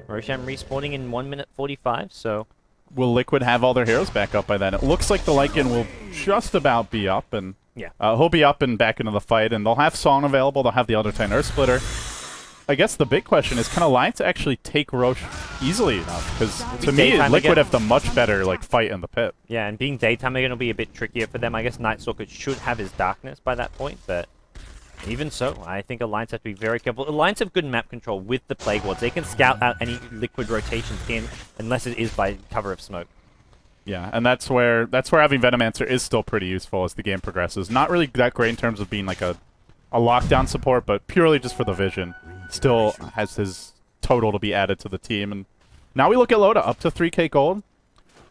Roshan respawning in 1 minute 45, so...
Will Liquid have all their heroes back up by then? It looks like the Lycan will just about be up, and
yeah,
he'll be up and back into the fight, and they'll have Song available, they'll have the Elder Titan Earth Splitter. I guess the big question is, can Alliance actually take Roche easily enough? Because to me, Liquid have the much better fight in the pit.
Yeah, and being daytime again will be a bit trickier for them. I guess Nightstalker should have his darkness by that point, but even so, I think Alliance have to be very careful. Alliance have good map control with the Plague Wards. They can scout out any Liquid rotations in, unless it is by cover of smoke.
Yeah, and that's where having Venomancer is still pretty useful as the game progresses. Not really that great in terms of being like a lockdown support, but purely just for the vision. Still has his total to be added to the team. And now we look at Loda, up to 3k gold.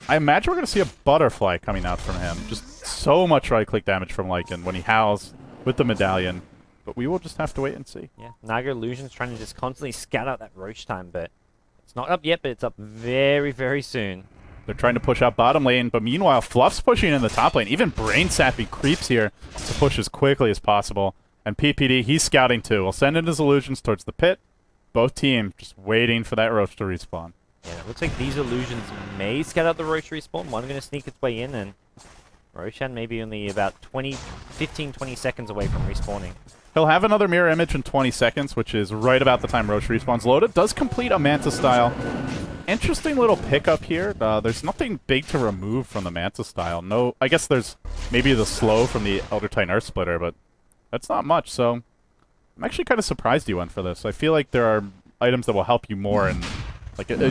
I imagine we're going to see a butterfly coming out from him. Just so much right-click damage from Lycan when he howls with the medallion. But we will just have to wait and see.
Yeah, Naga Illusion's trying to just constantly scout out that Roche time, but it's not up yet, but it's up very, very soon.
They're trying to push out bottom lane, but meanwhile, Fluff's pushing in the top lane. Even Brain Sappy creeps here to push as quickly as possible. And PPD, he's scouting too. We'll send in his illusions towards the pit. Both teams just waiting for that Roche to respawn.
Yeah, it looks like these illusions may scout out the Roche respawn. One going to sneak its way in, and Roshan may be only about 15, 20 seconds away from respawning.
He'll have another mirror image in 20 seconds, which is right about the time Roche respawns. Loda does complete a Manta style. Interesting little pickup here. There's nothing big to remove from the Manta style. No, I guess there's maybe the slow from the Elder Titan Earth Splitter, but that's not much, so I'm actually kind of surprised you went for this. I feel like there are items that will help you more in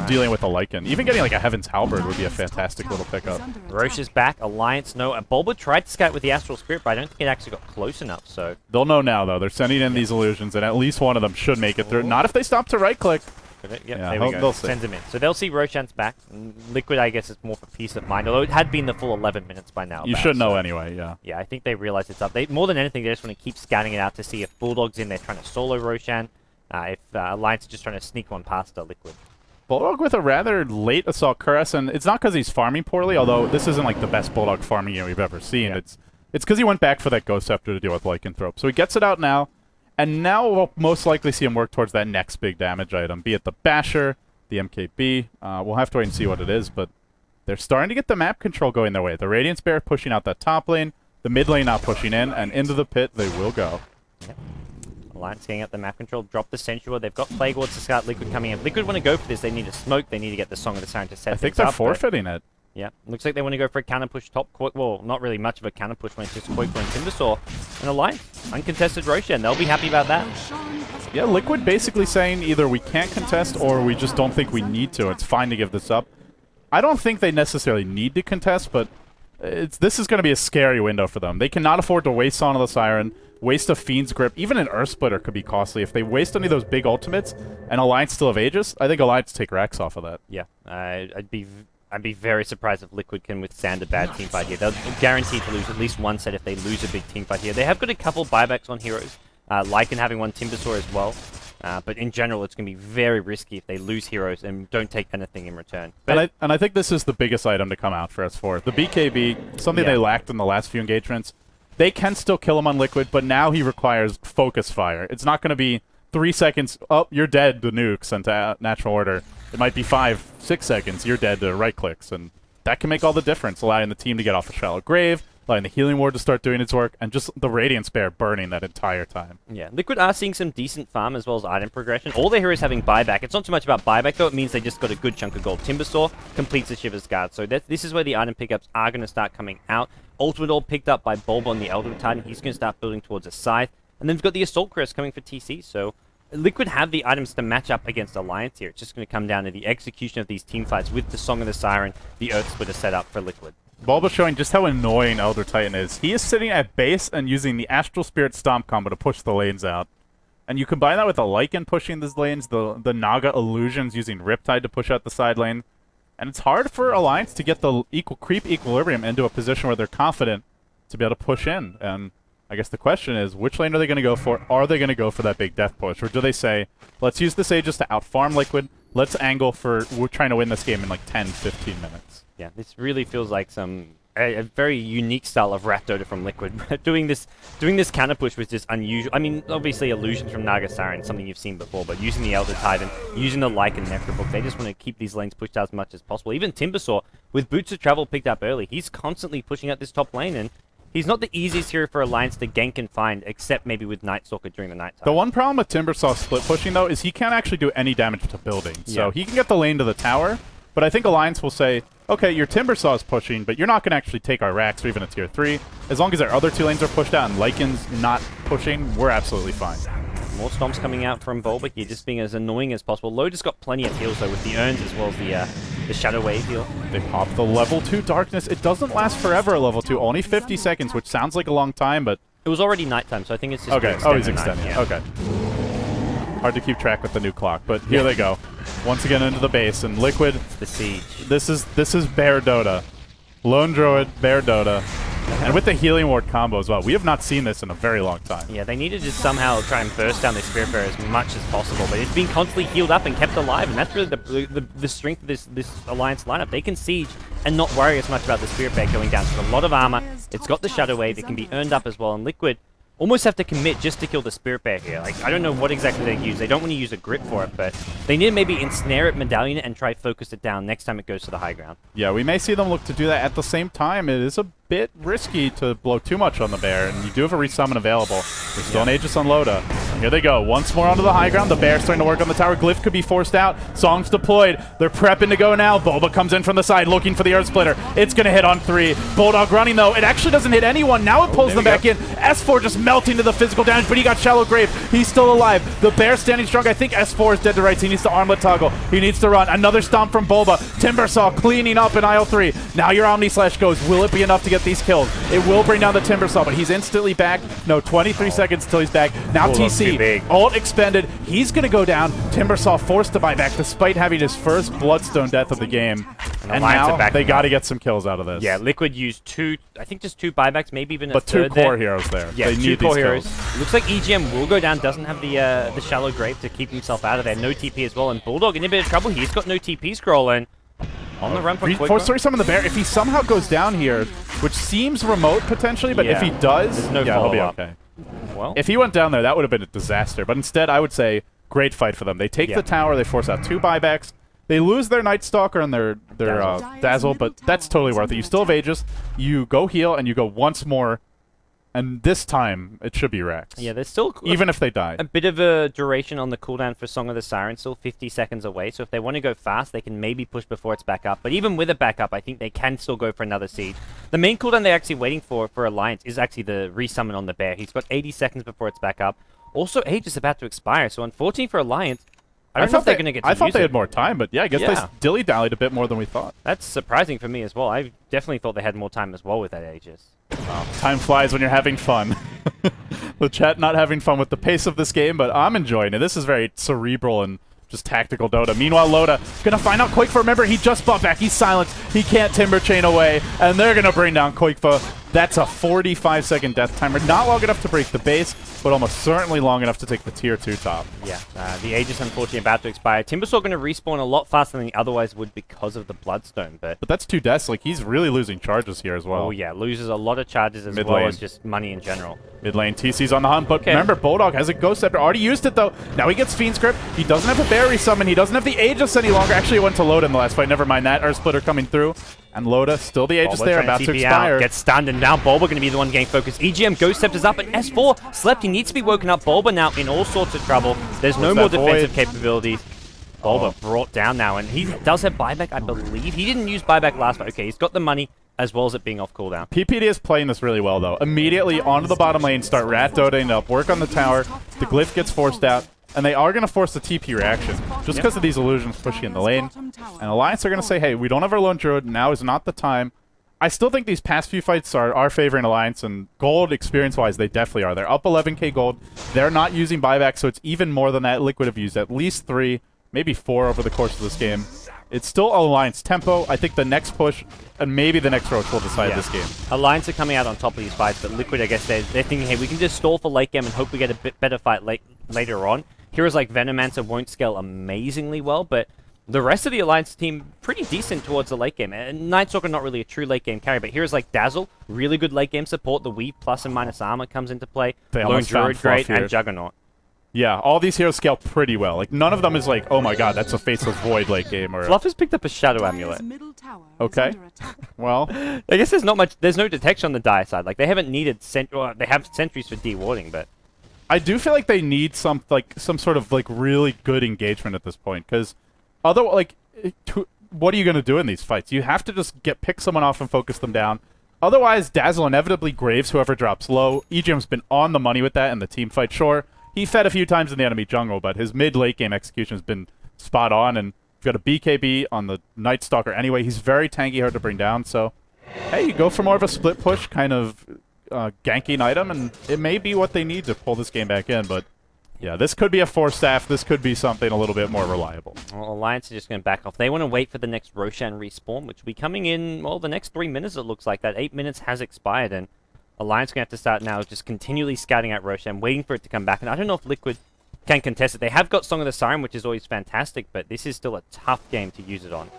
dealing with a Lycan. Even getting a Heaven's Halberd would be a fantastic little pickup.
Roche is back. Alliance, no. Bulba tried to scout with the Astral Spirit, but I don't think it actually got close enough, so...
They'll know now, though. They're sending in these illusions, and at least one of them should make it through. Not if they stop to right-click.
Yep, there we go.
They'll see.
Sends him in. So they'll see Roshan's back. Liquid, I guess, is more for peace of mind, although it had been the full 11 minutes by now.
You should know anyway, yeah.
Yeah, I think they realize it's up. More than anything, they just want to keep scanning it out to see if Bulldog's in there trying to solo Roshan, if Alliance is just trying to sneak one past Liquid.
Bulldog with a rather late Assault Cuirass, and it's not because he's farming poorly, although this isn't the best Bulldog farming game we've ever seen.
Yeah.
It's because he went back for that Ghost Scepter to deal with Lycanthrope. So he gets it out now, and now we'll most likely see him work towards that next big damage item, be it the Basher, the MKB. We'll have to wait and see what it is, but they're starting to get the map control going their way. The Radiance Bear pushing out that top lane, the mid lane not pushing in, and into the pit they will go.
Yep. Alliance getting up the map control, drop the Sensual. They've got Plague Wards to scout Liquid coming in. If Liquid want to go for this, they need to smoke, they need to get the Song of the Siren to set
I think they're forfeiting it.
Yeah, looks like they want to go for a cannon push top. Well, not really much of a cannon push when it's just Quaker and Timbersaw. And Alliance, uncontested Roshan, they'll be happy about that.
Yeah, Liquid basically saying either we can't contest or we just don't think we need to. It's fine to give this up. I don't think they necessarily need to contest, but this is going to be a scary window for them. They cannot afford to waste Song of the Siren, waste a Fiend's Grip. Even an Earth Splitter could be costly. If they waste any of those big ultimates and Alliance still have Aegis, I think Alliance take Rex off of that.
Yeah, I'd be very surprised if Liquid can withstand a bad team fight here. They'll guarantee to lose at least one set if they lose a big team fight here. They have got a couple buybacks on heroes, Lycan having one Timbersaw as well. But in general, it's going to be very risky if they lose heroes and don't take anything in return. But
and I think this is the biggest item to come out for S4. The BKB, something they lacked in the last few engagements. They can still kill him on Liquid, but now he requires focus fire. It's not going to be 3 seconds, oh, you're dead to nukes and to natural order. It might be 5, 6 seconds, you're dead to right clicks, and that can make all the difference, allowing the team to get off a shallow grave, allowing the Healing Ward to start doing its work, and just the Radiance Bear burning that entire time.
Yeah, Liquid are seeing some decent farm as well as item progression. All they hear is having buyback. It's not too much about buyback, though. It means they just got a good chunk of gold. Timbersaw completes the Shiver's Guard. So this is where the item pickups are going to start coming out. Ultimate Orb picked up by Bulb on the Elder Titan. He's going to start building towards a Scythe. And then we've got the Assault Crest coming for TC. So Liquid have the items to match up against Alliance here. It's just going to come down to the execution of these team fights with the Song of the Siren, the Earth Splitter set up for Liquid.
Bulba showing just how annoying Elder Titan is. He is sitting at base and using the Astral Spirit Stomp combo to push the lanes out. And you combine that with the Lycan pushing these lanes, the Naga Illusions using Riptide to push out the side lane. And it's hard for Alliance to get the creep equilibrium into a position where they're confident to be able to push in. And I guess the question is, which lane are they going to go for? Are they going to go for that big death push? Or do they say, let's use this Aegis to outfarm Liquid, let's angle for we're trying to win this game in like 10, 15 minutes?
Yeah, this really feels like a very unique style of Raptota from Liquid. doing this counter push was just unusual. I mean, obviously Illusions from Naga Siren, something you've seen before, but using the Elder Titan, using the Lycan Necrobook, they just want to keep these lanes pushed out as much as possible. Even Timbersaw, with Boots of Travel picked up early, he's constantly pushing out this top lane, and he's not the easiest hero for Alliance to gank and find, except maybe with Night Stalker during the night time.
The one problem with Timbersaw split pushing, though, is he can't actually do any damage to buildings. So he can get the lane to the tower, but I think Alliance will say, okay, your Timbersaw is pushing, but you're not going to actually take our racks or even a tier 3. As long as our other 2 lanes are pushed out and Lycan's not pushing, we're absolutely fine.
More stomps coming out from Bulba here, just being as annoying as possible. Loda's got plenty of heals, though, with the Urns as well as the Shadow Wave heal.
They pop the level 2 Darkness. It doesn't last forever at level 2, only 50 seconds, which sounds like a long time, but...
It was already nighttime, so I think it's just...
Okay, oh, he's extending it. Okay. Hard to keep track with the new clock, but here they go. Once again into the base, and Liquid...
It's the Siege.
This is Bear Dota. Lone Druid, Bear Dota. And with the Healing Ward combo as well. We have not seen this in a very long time.
Yeah, they need to just somehow try and burst down this Spirit Bear as much as possible, but it's been constantly healed up and kept alive, and that's really the strength of this Alliance lineup. They can siege and not worry as much about the Spirit Bear going down. It's got a lot of armor, it's got the Shadow Wave, it can be earned up as well, and Liquid almost have to commit just to kill the Spirit Bear here. Like, I don't know what exactly they use. They don't want to use a grip for it, but they need to maybe ensnare it, medallion it, and try focus it down next time it goes to the high ground. Yeah,
we may see them look to do that. At the same time, it is a bit risky to blow too much on the Bear, and you do have a resummon available. There's still an Aegis on Loda. Here they go. Once more onto the high ground. The Bear's starting to work on the tower. Glyph could be forced out. Song's deployed. They're prepping to go now. Bulba comes in from the side looking for the Earth Splitter. It's going to hit on 3. Bulldog running, though. It actually doesn't hit anyone. Now it pulls them back in. S4 just melting to the physical damage, but he got Shallow Grave. He's still alive. The Bear standing strong. I think S4 is dead to rights. He needs to armlet toggle. He needs to run. Another stomp from Bulba. Timbersaw cleaning up in aisle 3. Now your Omni Slash goes. Will it be enough to get these kills? It will bring down the Timbersaw, but he's instantly back. No, 23 seconds till he's back. Now TC, ult expended. He's going to go down. Timbersaw forced to buy back despite having his first Bloodstone death of the game. And now they got to get some kills out of this.
Yeah, Liquid used 2, I think just 2 buybacks, maybe even a
but
third
2 core heroes there.
Yeah,
they
2
need
core
these
heroes.
kills.
Looks like EGM will go down, doesn't have the Shallow Grave to keep himself out of there. No TP as well, and Bulldog in a bit of trouble. He's got no TP scroll, and on the run for
Force summon the Bear. If he somehow goes down here, which seems remote potentially, but if he does, he'll be okay.
Well,
if he went down there, that would have been a disaster. But instead, I would say, great fight for them. They take the tower, they force out 2 buybacks. They lose their Night Stalker and their Dazzle, but that's totally worth it. You still have Aegis, you go heal, and you go once more. And this time, it should be Rex.
Yeah, there's still...
even if they die.
A bit of a duration on the cooldown for Song of the Siren, still 50 seconds away. So if they want to go fast, they can maybe push before it's back up. But even with it back up, I think they can still go for another siege. The main cooldown they're actually waiting for Alliance is actually the resummon on the Bear. He's got 80 seconds before it's back up. Also, Age is about to expire, so unfortunately for Alliance, I don't know if they're going to get to use it.
I thought they had more time, but yeah, I guess they dilly-dallied a bit more than we thought.
That's surprising for me as well. I definitely thought they had more time as well with that Aegis.
Wow. Time flies when you're having fun. The chat not having fun with the pace of this game, but I'm enjoying it. This is very cerebral and just tactical Dota. Meanwhile, Loda gonna find out Koikfa. Remember, he just bought back. He's silenced. He can't Timber Chain away, and they're gonna bring down Koikfa. That's a 45-second death timer. Not long enough to break the base, but almost certainly long enough to take the tier 2 top.
Yeah, the Aegis unfortunately about to expire. Timbersaw going to respawn a lot faster than he otherwise would because of the Bloodstone, but
that's 2 deaths. Like, he's really losing charges here as well.
Oh yeah, loses a lot of charges as well as just money in general.
Mid lane, TC's on the hunt, but remember, Bulldog has a Ghost Scepter. Already used it, though. Now he gets Fiend's Grip. He doesn't have a Bear resummon. He doesn't have the Aegis any longer. Actually, it went to load in the last fight. Never mind that. Earth Splitter coming through. And Loda, still the Aegis
Bulba
there,
trying
about to
TP out,
expire.
gets stunned, and now Bulba going to be the one getting focused. EGM Ghost Scepter's up, and S4 slept. He needs to be woken up. Bulba now in all sorts of trouble. There's no more defensive capabilities. Bulba brought down now, and he does have buyback, I believe. He didn't use buyback last fight. Okay, he's got the money, as well as it being off cooldown.
PPD is playing this really well, though. Immediately onto the bottom lane, start rat doting up, work on the tower. The glyph gets forced out, and they are going to force the TP reaction just because of these illusions pushing in the lane. And Alliance are going to say, hey, we don't have our lone druid. Now is not the time. I still think these past few fights are our favoring Alliance, and gold experience-wise, they definitely are. They're up 11k gold. They're not using buyback, so it's even more than that. Liquid have used at least 3, maybe 4 over the course of this game. It's still Alliance tempo. I think the next push and maybe the next Roach will decide this game.
Alliance are coming out on top of these fights, but Liquid, I guess, they're thinking, hey, we can just stall for late game and hope we get a bit better fight later on. Heroes like Venomancer won't scale amazingly well, but the rest of the Alliance team, pretty decent towards the late game. And Nightstalker, not really a true late game carry, but heroes like Dazzle, really good late game support. The Weave plus and minus armor comes into play. Lone Druid, great, and Juggernaut. Yeah,
all these heroes scale pretty well. Like, none of them is like, oh my god, that's a Faceless Void late game. Or
Fluff has picked up a Shadow Amulet.
Okay. Well,
I guess there's no detection on the Dire side. Like, they haven't needed, they have sentries for de-warding, but
I do feel like they need some sort of like really good engagement at this point, because otherwise, what are you going to do in these fights? You have to just pick someone off and focus them down. Otherwise, Dazzle inevitably graves whoever drops low. EGM's been on the money with that in the team fight. Sure, he fed a few times in the enemy jungle, but his mid-late game execution has been spot on, and you've got a BKB on the Night Stalker anyway. He's very tanky, hard to bring down, so hey, you go for more of a split push kind of ganking item, and it may be what they need to pull this game back in, but yeah, this could be a 4-staff. This could be something a little bit more reliable.
Well, Alliance is just going to back off. They want to wait for the next Roshan respawn, which will be coming in, well, the next 3 minutes it looks like. That 8 minutes has expired, and Alliance going to have to start now just continually scouting out Roshan, waiting for it to come back. And I don't know if Liquid can contest it. They have got Song of the Siren, which is always fantastic, but this is still a tough game to use it on.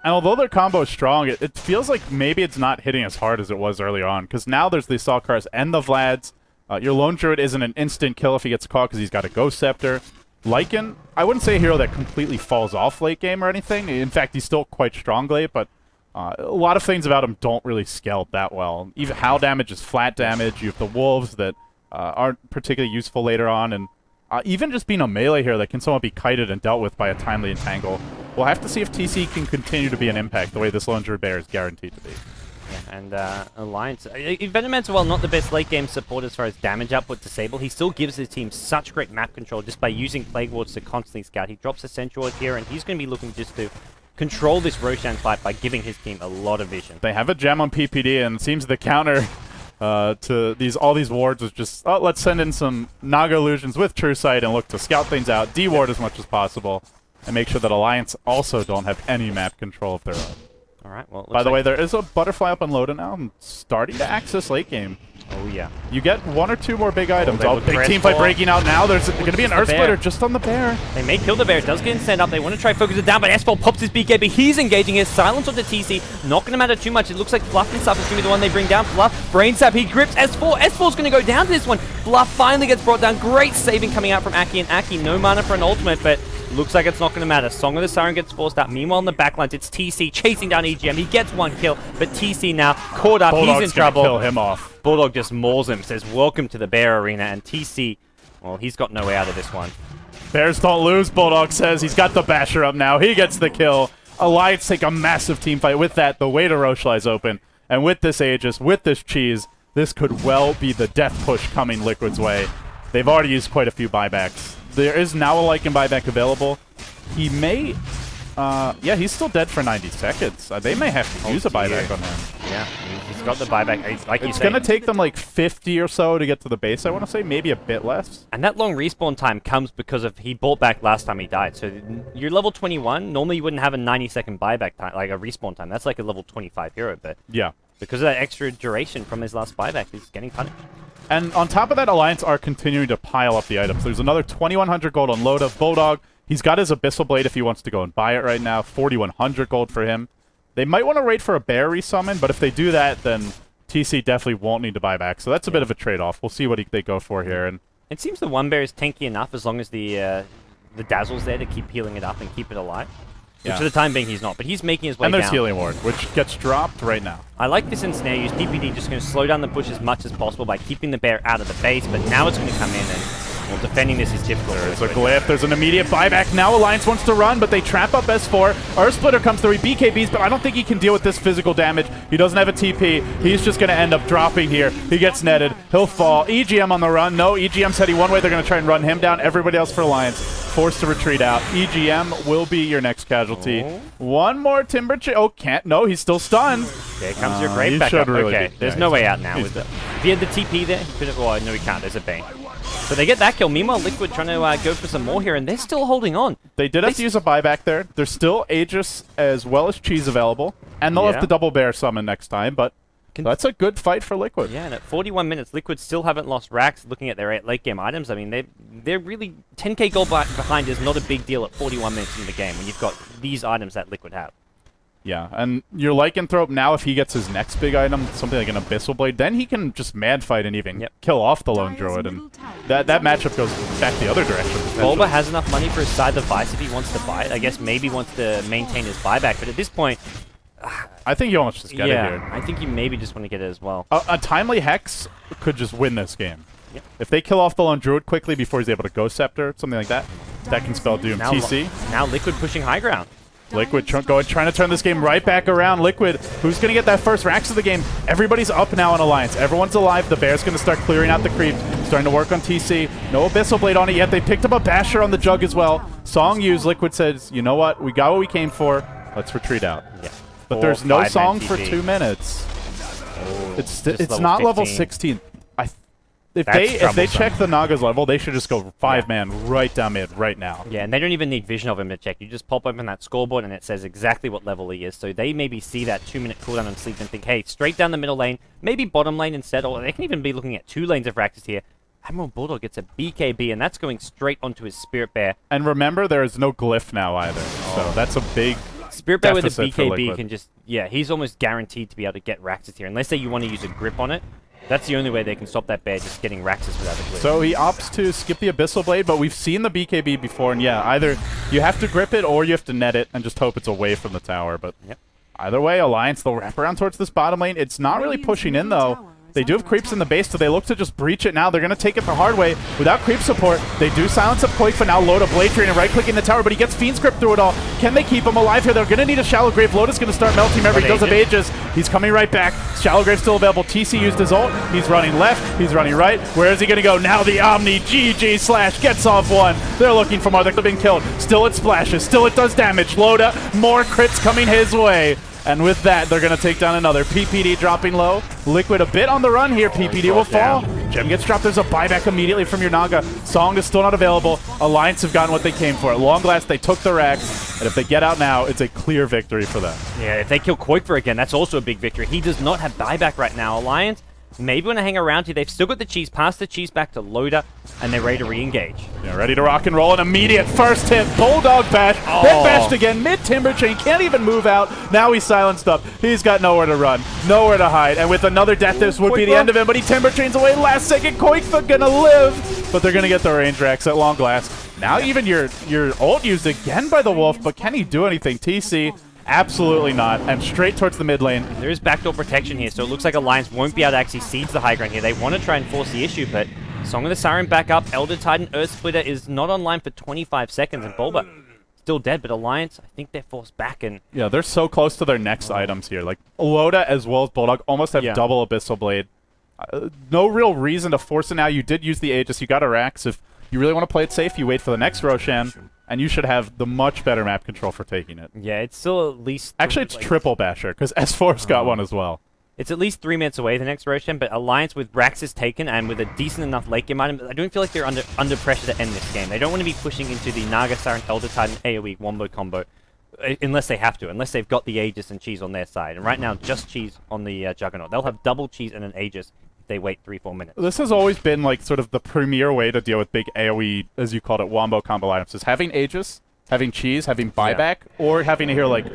And although their combo is strong, it feels like maybe it's not hitting as hard as it was early on, because now there's the Assault Cars and the Vlads. Your Lone Druid isn't an instant kill if he gets caught because he's got a Ghost Scepter. Lycan, I wouldn't say a hero that completely falls off late game or anything. In fact, he's still quite strong late, but a lot of things about him don't really scale that well. Even HAL damage is flat damage. You have the Wolves that aren't particularly useful later on, and even just being a melee hero that can somewhat be kited and dealt with by a timely entangle. We'll have to see if TC can continue to be an impact the way this Lone Druid Bear is guaranteed to be.
Yeah, and Alliance, Venomancer, while not the best late game support as far as damage output to Sable, he still gives his team such great map control just by using Plague Wards to constantly scout. He drops a Central here, and he's going to be looking just to control this Roshan fight by giving his team a lot of vision.
They have a gem on PPD, and it seems the counter to all these wards is just, oh, let's send in some Naga Illusions with True Sight and look to scout things out, de-ward as much as possible, and make sure that Alliance also don't have any map control of their own.
All right, well,
by the way, there is a Butterfly up on Loda now. I'm starting to access late game.
Oh, yeah.
You get 1 or 2 more big items. Big team fight breaking out now. There's going to be an Earth Splitter just on the bear.
They may kill the bear. It does get sent up. They want to try focus it down, but S4 pops his BKB. He's engaging his silence onto TC. Not going to matter too much. It looks like Fluff and stuff is going to be the one they bring down. Fluff, Brain Sap, he grips S4. S4's going to go down to this one. Fluff finally gets brought down. Great saving coming out from Aki, and Aki, no mana for an ultimate, but looks like it's not going to matter. Song of the Siren gets forced out. Meanwhile, in the backlines, it's TC chasing down EGM. He gets 1 kill, but TC now caught up.
Bulldog's
he's in trouble.
Kill him off.
Bulldog just mauls him, says, welcome to the Bear Arena, and TC, well, he's got no way out of this one.
Bears don't lose, Bulldog says. He's got the Basher up now. He gets the kill. Alliance take a massive team fight. With that, the way to Roche lies open. And with this Aegis, with this cheese, this could well be the death push coming Liquid's way. They've already used quite a few buybacks. There is now a Lycan buyback available. He may... yeah, he's still dead for 90 seconds. They may have to use a buyback on him.
Yeah, he's got the buyback. Like
it's going to take them like 50 or so to get to the base, I want to say. Maybe a bit less.
And that long respawn time comes because of he bought back last time he died. So you're level 21. Normally you wouldn't have a 90-second buyback time, like a respawn time. That's like a level 25 hero. But
yeah,
because of that extra duration from his last buyback, he's getting punished.
And on top of that, Alliance are continuing to pile up the items. There's another 2,100 gold on Loda. Bulldog, he's got his Abyssal Blade if he wants to go and buy it right now. 4,100 gold for him. They might want to wait for a bear resummon, but if they do that, then TC definitely won't need to buy back. So that's a bit of a trade-off. We'll see what they go for here. And
it seems the one bear is tanky enough as long as the Dazzle's there to keep healing it up and keep it alive. Which for the time being he's not, but he's making his way
down. And there's
down.
Healing Ward, which gets dropped right now.
I like this ensnare use. DPD just going to slow down the push as much as possible by keeping the bear out of the base, but now it's going to come in and, well, defending this is difficult.
There's a glyph. There's an immediate buyback. Now Alliance wants to run, but they trap up S4. Earth Splitter comes through. He BKBs, but I don't think he can deal with this physical damage. He doesn't have a TP. He's just going to end up dropping here. He gets netted. He'll fall. EGM on the run. No, EGM's heading one way. They're going to try and run him down. Everybody else for Alliance forced to retreat out. EGM will be your next casualty. One more Timber Chain. Oh, can't. No, he's still stunned.
There comes your great backup.
Really
okay, there's no way out now. If he had the TP there, he couldn't. Oh, no, he can't. There's a Bane. So they get that kill. Meanwhile, Liquid trying to go for some more here, and they're still holding on.
They did have to use a buyback there. There's still Aegis as well as Cheese available, and they'll have to double bear summon next time, but that's a good fight for Liquid.
Yeah, and at 41 minutes, Liquid still haven't lost racks. Looking at their late game items, I mean, they're really 10k gold behind is not a big deal at 41 minutes into the game when you've got these items that Liquid have.
Yeah, and your Lycanthrope now, if he gets his next big item, something like an Abyssal Blade, then he can just mad fight and even kill off the Lone Druid, and that matchup goes back the other direction.
Bulba has enough money for his Scythe of Vice if he wants to buy it. I guess maybe wants to maintain his buyback, but at this point...
I think you almost just get it here.
I think you maybe just want to get it as well.
A timely Hex could just win this game.
Yep.
If they kill off the Lone Druid quickly before he's able to Ghost Scepter, something like that, that can spell Doom.
Now,
TC.
Now Liquid pushing high ground.
Liquid trying to turn this game right back around. Liquid, who's going to get that first racks of the game? Everybody's up now on Alliance. Everyone's alive. The Bear's going to start clearing out the creep. Starting to work on TC. No Abyssal Blade on it yet. They picked up a Basher on the Jug as well. Song used. Liquid says, you know what? We got what we came for. Let's retreat out.
Yeah.
But there's no Song for 2 minutes.
Oh,
it's not level 16. If they check the Naga's level, they should just go 5-man right down mid right now.
Yeah, and they don't even need vision of him to check. You just pop open that scoreboard and it says exactly what level he is. So they maybe see that 2-minute cooldown on sleep and think, hey, straight down the middle lane, maybe bottom lane instead, or they can even be looking at 2 lanes of Raxus here. Admiral Bulldog gets a BKB, and that's going straight onto his Spirit Bear.
And remember, there is no glyph now either. So that's a big
Spirit Bear with a BKB can just, he's almost guaranteed to be able to get Raxus here. Unless say you want to use a grip on it, that's the only way they can stop that bear, just getting Raxus without a glitch.
So he opts to skip the Abyssal Blade, but we've seen the BKB before, and either you have to grip it or you have to net it and just hope it's away from the tower. But either way, Alliance, they'll wrap around towards this bottom lane. It's not really pushing in, though. They do have creeps in the base, so they look to just breach it now. They're going to take it the hard way without creep support. They do silence up Quake, but now load a Blade Train and right-clicking the tower, but he gets Fiend's Grip through it all. Can they keep him alive here? They're going to need a Shallow Grave. Loda's going to start melting. Remember, he does have Aegis. He's coming right back. Shallow Grave still available. TC used his ult. He's running left. He's running right. Where is he going to go? Now the Omni GG Slash gets off one. They're looking for more. They're being killed. Still it splashes. Still it does damage. Loda, more crits coming his way. And with that, they're going to take down another. PPD dropping low. Liquid a bit on the run here. PPD will fall. Gem gets dropped. There's a buyback immediately from your Naga. Song is still not available. Alliance have gotten what they came for. At long last, they took the racks. And if they get out now, it's a clear victory for them.
Yeah, if they kill Koikfer again, that's also a big victory. He does not have buyback right now. Alliance maybe want to hang around here. They've still got the cheese. Pass the cheese back to Loda, and they're ready to re-engage.
Yeah, ready to rock and roll. An immediate first hit. Bulldog bash. Then bashed again. Mid-Timber Chain. Can't even move out. Now he's silenced up. He's got nowhere to run. Nowhere to hide. And with another death, this would be the end of him. But he Timber Chains away last second. Koikfa gonna live. But they're gonna get the range racks at long last. Now even your ult used again by the Wolf. But can he do anything? TC. Absolutely not. And straight towards the mid lane.
There is backdoor protection here, so it looks like Alliance won't be able to actually siege the high ground here. They want to try and force the issue, but Song of the Siren back up. Elder Titan Earth Splitter is not online for 25 seconds, and Bulba still dead, but Alliance, I think they're forced back. And
yeah, they're so close to their next items here. Like, Loda as well as Bulldog almost have double Abyssal Blade. No real reason to force it now. You did use the Aegis. You got a Rax. If you really want to play it safe, you wait for the next Roshan. And you should have the much better map control for taking it.
Yeah, it's still at least...
Actually, it's triple Basher, because S4's got one as well.
It's at least 3 minutes away, the next Roshan, but Alliance with Raxus taken and with a decent enough late game item, I don't feel like they're under pressure to end this game. They don't want to be pushing into the Naga Siren Elder Titan AoE wombo combo, unless they have to, unless they've got the Aegis and Cheese on their side. And right now, just Cheese on the Juggernaut. They'll have double Cheese and an Aegis. They wait 3-4 minutes. This
has always been like sort of the premier way to deal with big AoE, as you called it, wombo combo items, is having Aegis, having Cheese, having buyback, or having a hero like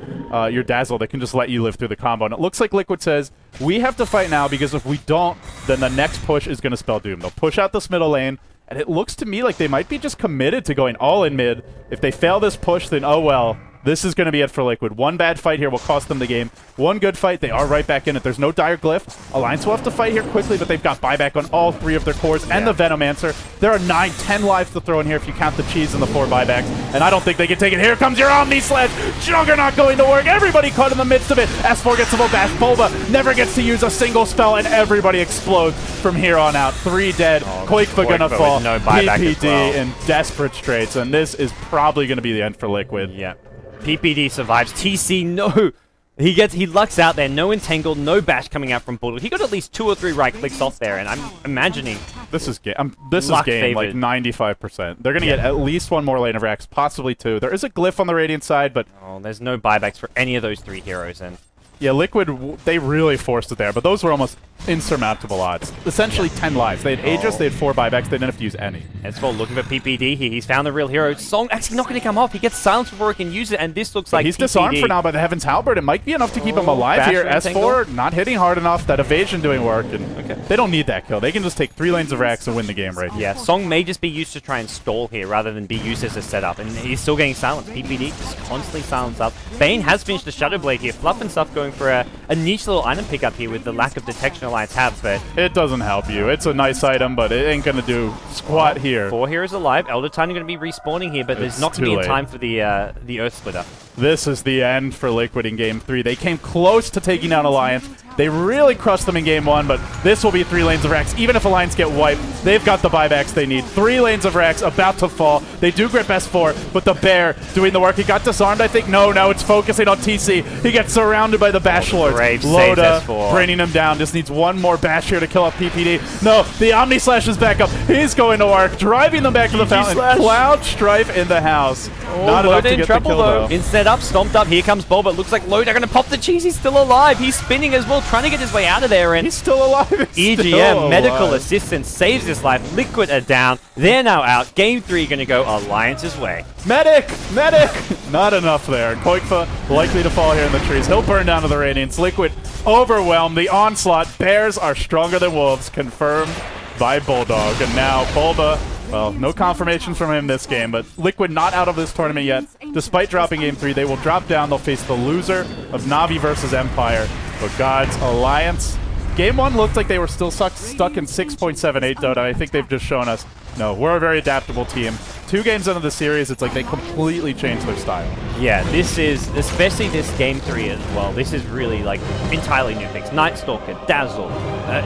your Dazzle that can just let you live through the combo. And it looks like Liquid says, we have to fight now, because if we don't, then the next push is going to spell doom. They'll push out this middle lane, and it looks to me like they might be just committed to going all in mid. If they fail this push, then oh well. This is going to be it for Liquid. One bad fight here will cost them the game. One good fight, they are right back in it. There's no Dire Glyph. Alliance will have to fight here quickly, but they've got buyback on all 3 of their cores and the Venomancer. There are 9, 10 lives to throw in here if you count the cheese and the 4 buybacks, and I don't think they can take it. Here comes your Omni Slash. Juggernaut going to work. Everybody caught in the midst of it. S4 gets the full bash. Bulba never gets to use a single spell, and everybody explodes from here on out. 3 dead. Koikfa gonna fall.
No buyback
PPD
as well.
in desperate straits, and this is probably going to be the end for Liquid.
Yeah. PPD survives. TC, no. He lucks out there. No entangle, no bash coming out from Bulldog. He got at least 2 or 3 right clicks off there, and I'm imagining
this is game. This is game
favored.
like 95%. They're gonna get at least 1 more lane of Rex, possibly 2. There is a glyph on the Radiant side, but
there's no buybacks for any of those 3 heroes, and
yeah, Liquid, they really forced it there, but those were almost insurmountable odds. Essentially 10 lives. They had Aegis, they had 4 buybacks, they didn't have to use any.
S4 looking for PPD here. He's found the real hero. Song actually not going to come off. He gets silenced before he can use it, and this looks like
he's
PPD.
disarmed for now by the Heaven's Halberd. It might be enough to keep him alive here. S4 not hitting hard enough. That evasion doing work, and they don't need that kill. They can just take 3 lanes of Rax and win the game right here.
Yeah, Song may just be used to try and stall here rather than be used as a setup, and he's still getting silenced. PPD just constantly silenced up. Bane has finished the Shadow Blade here. Fluff and Stuff going for a niche little item pickup here with the lack of detection Alliance have, but
it doesn't help you. It's a nice item, but it ain't going to do squat here.
4 heroes alive. Elder Titan going to be respawning here, but there's not going to be in time for the Earth Splitter.
This is the end for Liquid in Game 3. They came close to taking down Alliance. They really crushed them in Game 1, but this will be 3 lanes of Rex. Even if Alliance get wiped, they've got the buybacks they need. 3 lanes of Rex about to fall. They do grip S4, but the Bear doing the work. He got disarmed, I think. No, now it's focusing on TC. He gets surrounded by the Bash Lords. Loda bringing him down. Just needs 1 more Bash here to kill up PPD. No, the Omni Slash is back up. He's going to work, driving them back to the fountain. Cloud Strife in the house. Not enough to get the kill, though.
Instead up, stomped up. Here comes Bulba. It looks like Loda going to pop the cheese. He's still alive. He's spinning as well, trying to get his way out of there. And
he's still alive.
EGM, medical assistance, saves his life. Liquid are down. They're now out. Game 3 going to go Alliance's way.
Medic! Medic! Not enough there. Koikfa likely to fall here in the trees. He'll burn down to the Radiance. Liquid overwhelmed. The onslaught. Bears are stronger than wolves. Confirmed by Bulldog. And now Bulba, well, no confirmations from him this game, but Liquid not out of this tournament yet. Despite dropping Game 3, they will drop down. They'll face the loser of Na'Vi versus Empire. But Gods, Alliance. Game 1 looked like they were still stuck in 6.78 Dota. I think they've just shown us, no, we're a very adaptable team. 2 games into the series, it's like they completely changed their style.
Yeah, this is, especially this Game 3 as well, this is really like entirely new picks. Night Stalker, Dazzle,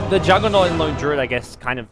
the Juggernaut and Lone Druid, I guess, kind of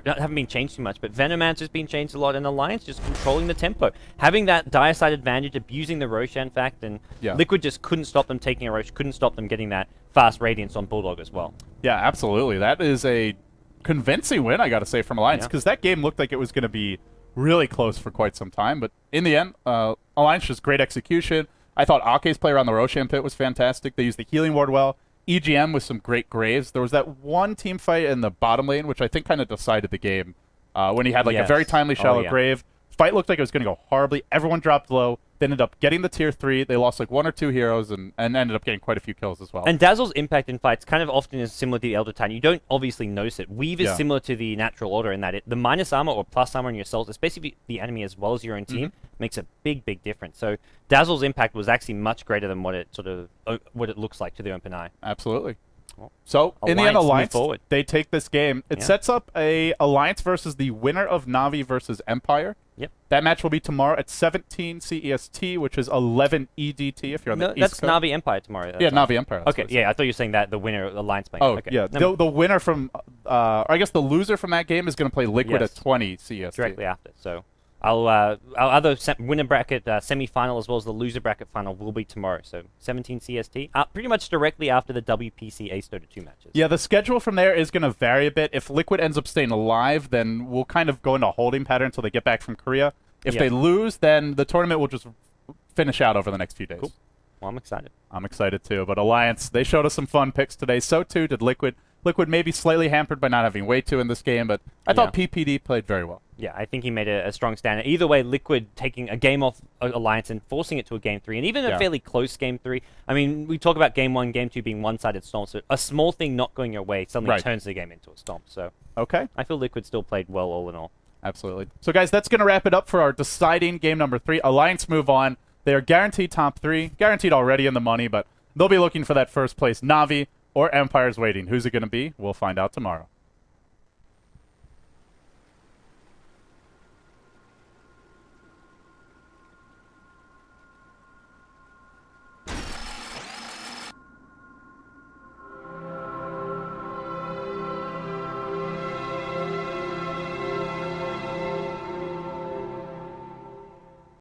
haven't been changed too much, but Venomancer's been changed a lot, and Alliance just controlling the tempo. Having that dire side advantage, abusing the Roshan fact, and Liquid just couldn't stop them taking a Rosh, couldn't stop them getting that fast Radiance on Bulldog as well.
Yeah, absolutely. That is a convincing win, I gotta say, from Alliance, because that game looked like it was going to be really close for quite some time, but in the end, Alliance just great execution. I thought Ake's play around the Roshan pit was fantastic. They used the healing ward well. EGM with some great graves. There was that one team fight in the bottom lane, which I think kind of decided the game, when he had like a very timely shallow grave. Fight looked like it was going to go horribly. Everyone dropped low. They ended up getting the tier 3. They lost like 1 or 2 heroes and ended up getting quite a few kills as well.
And Dazzle's impact in fights kind of often is similar to the Elder Titan. You don't obviously notice it. Weave is similar to the natural order in that the minus armor or plus armor on your assault, especially the enemy as well as your own team, makes a big, big difference. So Dazzle's impact was actually much greater than what it looks like to the open eye.
Absolutely. So, in the end, Alliance, they take this game. It sets up a Alliance versus the winner of Na'Vi versus Empire.
Yep.
That match will be tomorrow at 17 CEST, which is 11 EDT if you're on the East Coast.
That's Na'Vi Empire tomorrow.
Yeah, Na'Vi Empire.
Okay, yeah, I thought you were saying that the winner Alliance playing.
Oh,
okay.
yeah. The winner from, or I guess the loser from that game is going to play Liquid at 20 CEST.
Directly after, so... our other winner bracket semi-final as well as the loser bracket final will be tomorrow. So 17 CST, pretty much directly after the WPC Ace Dota 2 matches. Yeah,
the schedule from there is going to vary a bit. If Liquid ends up staying alive, then we'll kind of go into a holding pattern until they get back from Korea. If they lose, then the tournament will just finish out over the next few days.
Cool. Well, I'm excited.
I'm excited too. But Alliance, they showed us some fun picks today. So too did Liquid. Liquid may be slightly hampered by not having Way 2 in this game, but I thought PPD played very well.
Yeah, I think he made a strong stand. Either way, Liquid taking a game off Alliance and forcing it to a Game 3, and even a fairly close Game 3. I mean, we talk about Game 1, Game 2 being one-sided stomps, so a small thing not going your way suddenly turns the game into a stomp. So I feel Liquid still played well all in all.
Absolutely. So guys, that's going to wrap it up for our deciding game number 3. Alliance move on. They are guaranteed top 3, guaranteed already in the money, but they'll be looking for that first place Navi or Empire's Waiting. Who's it going to be? We'll find out tomorrow.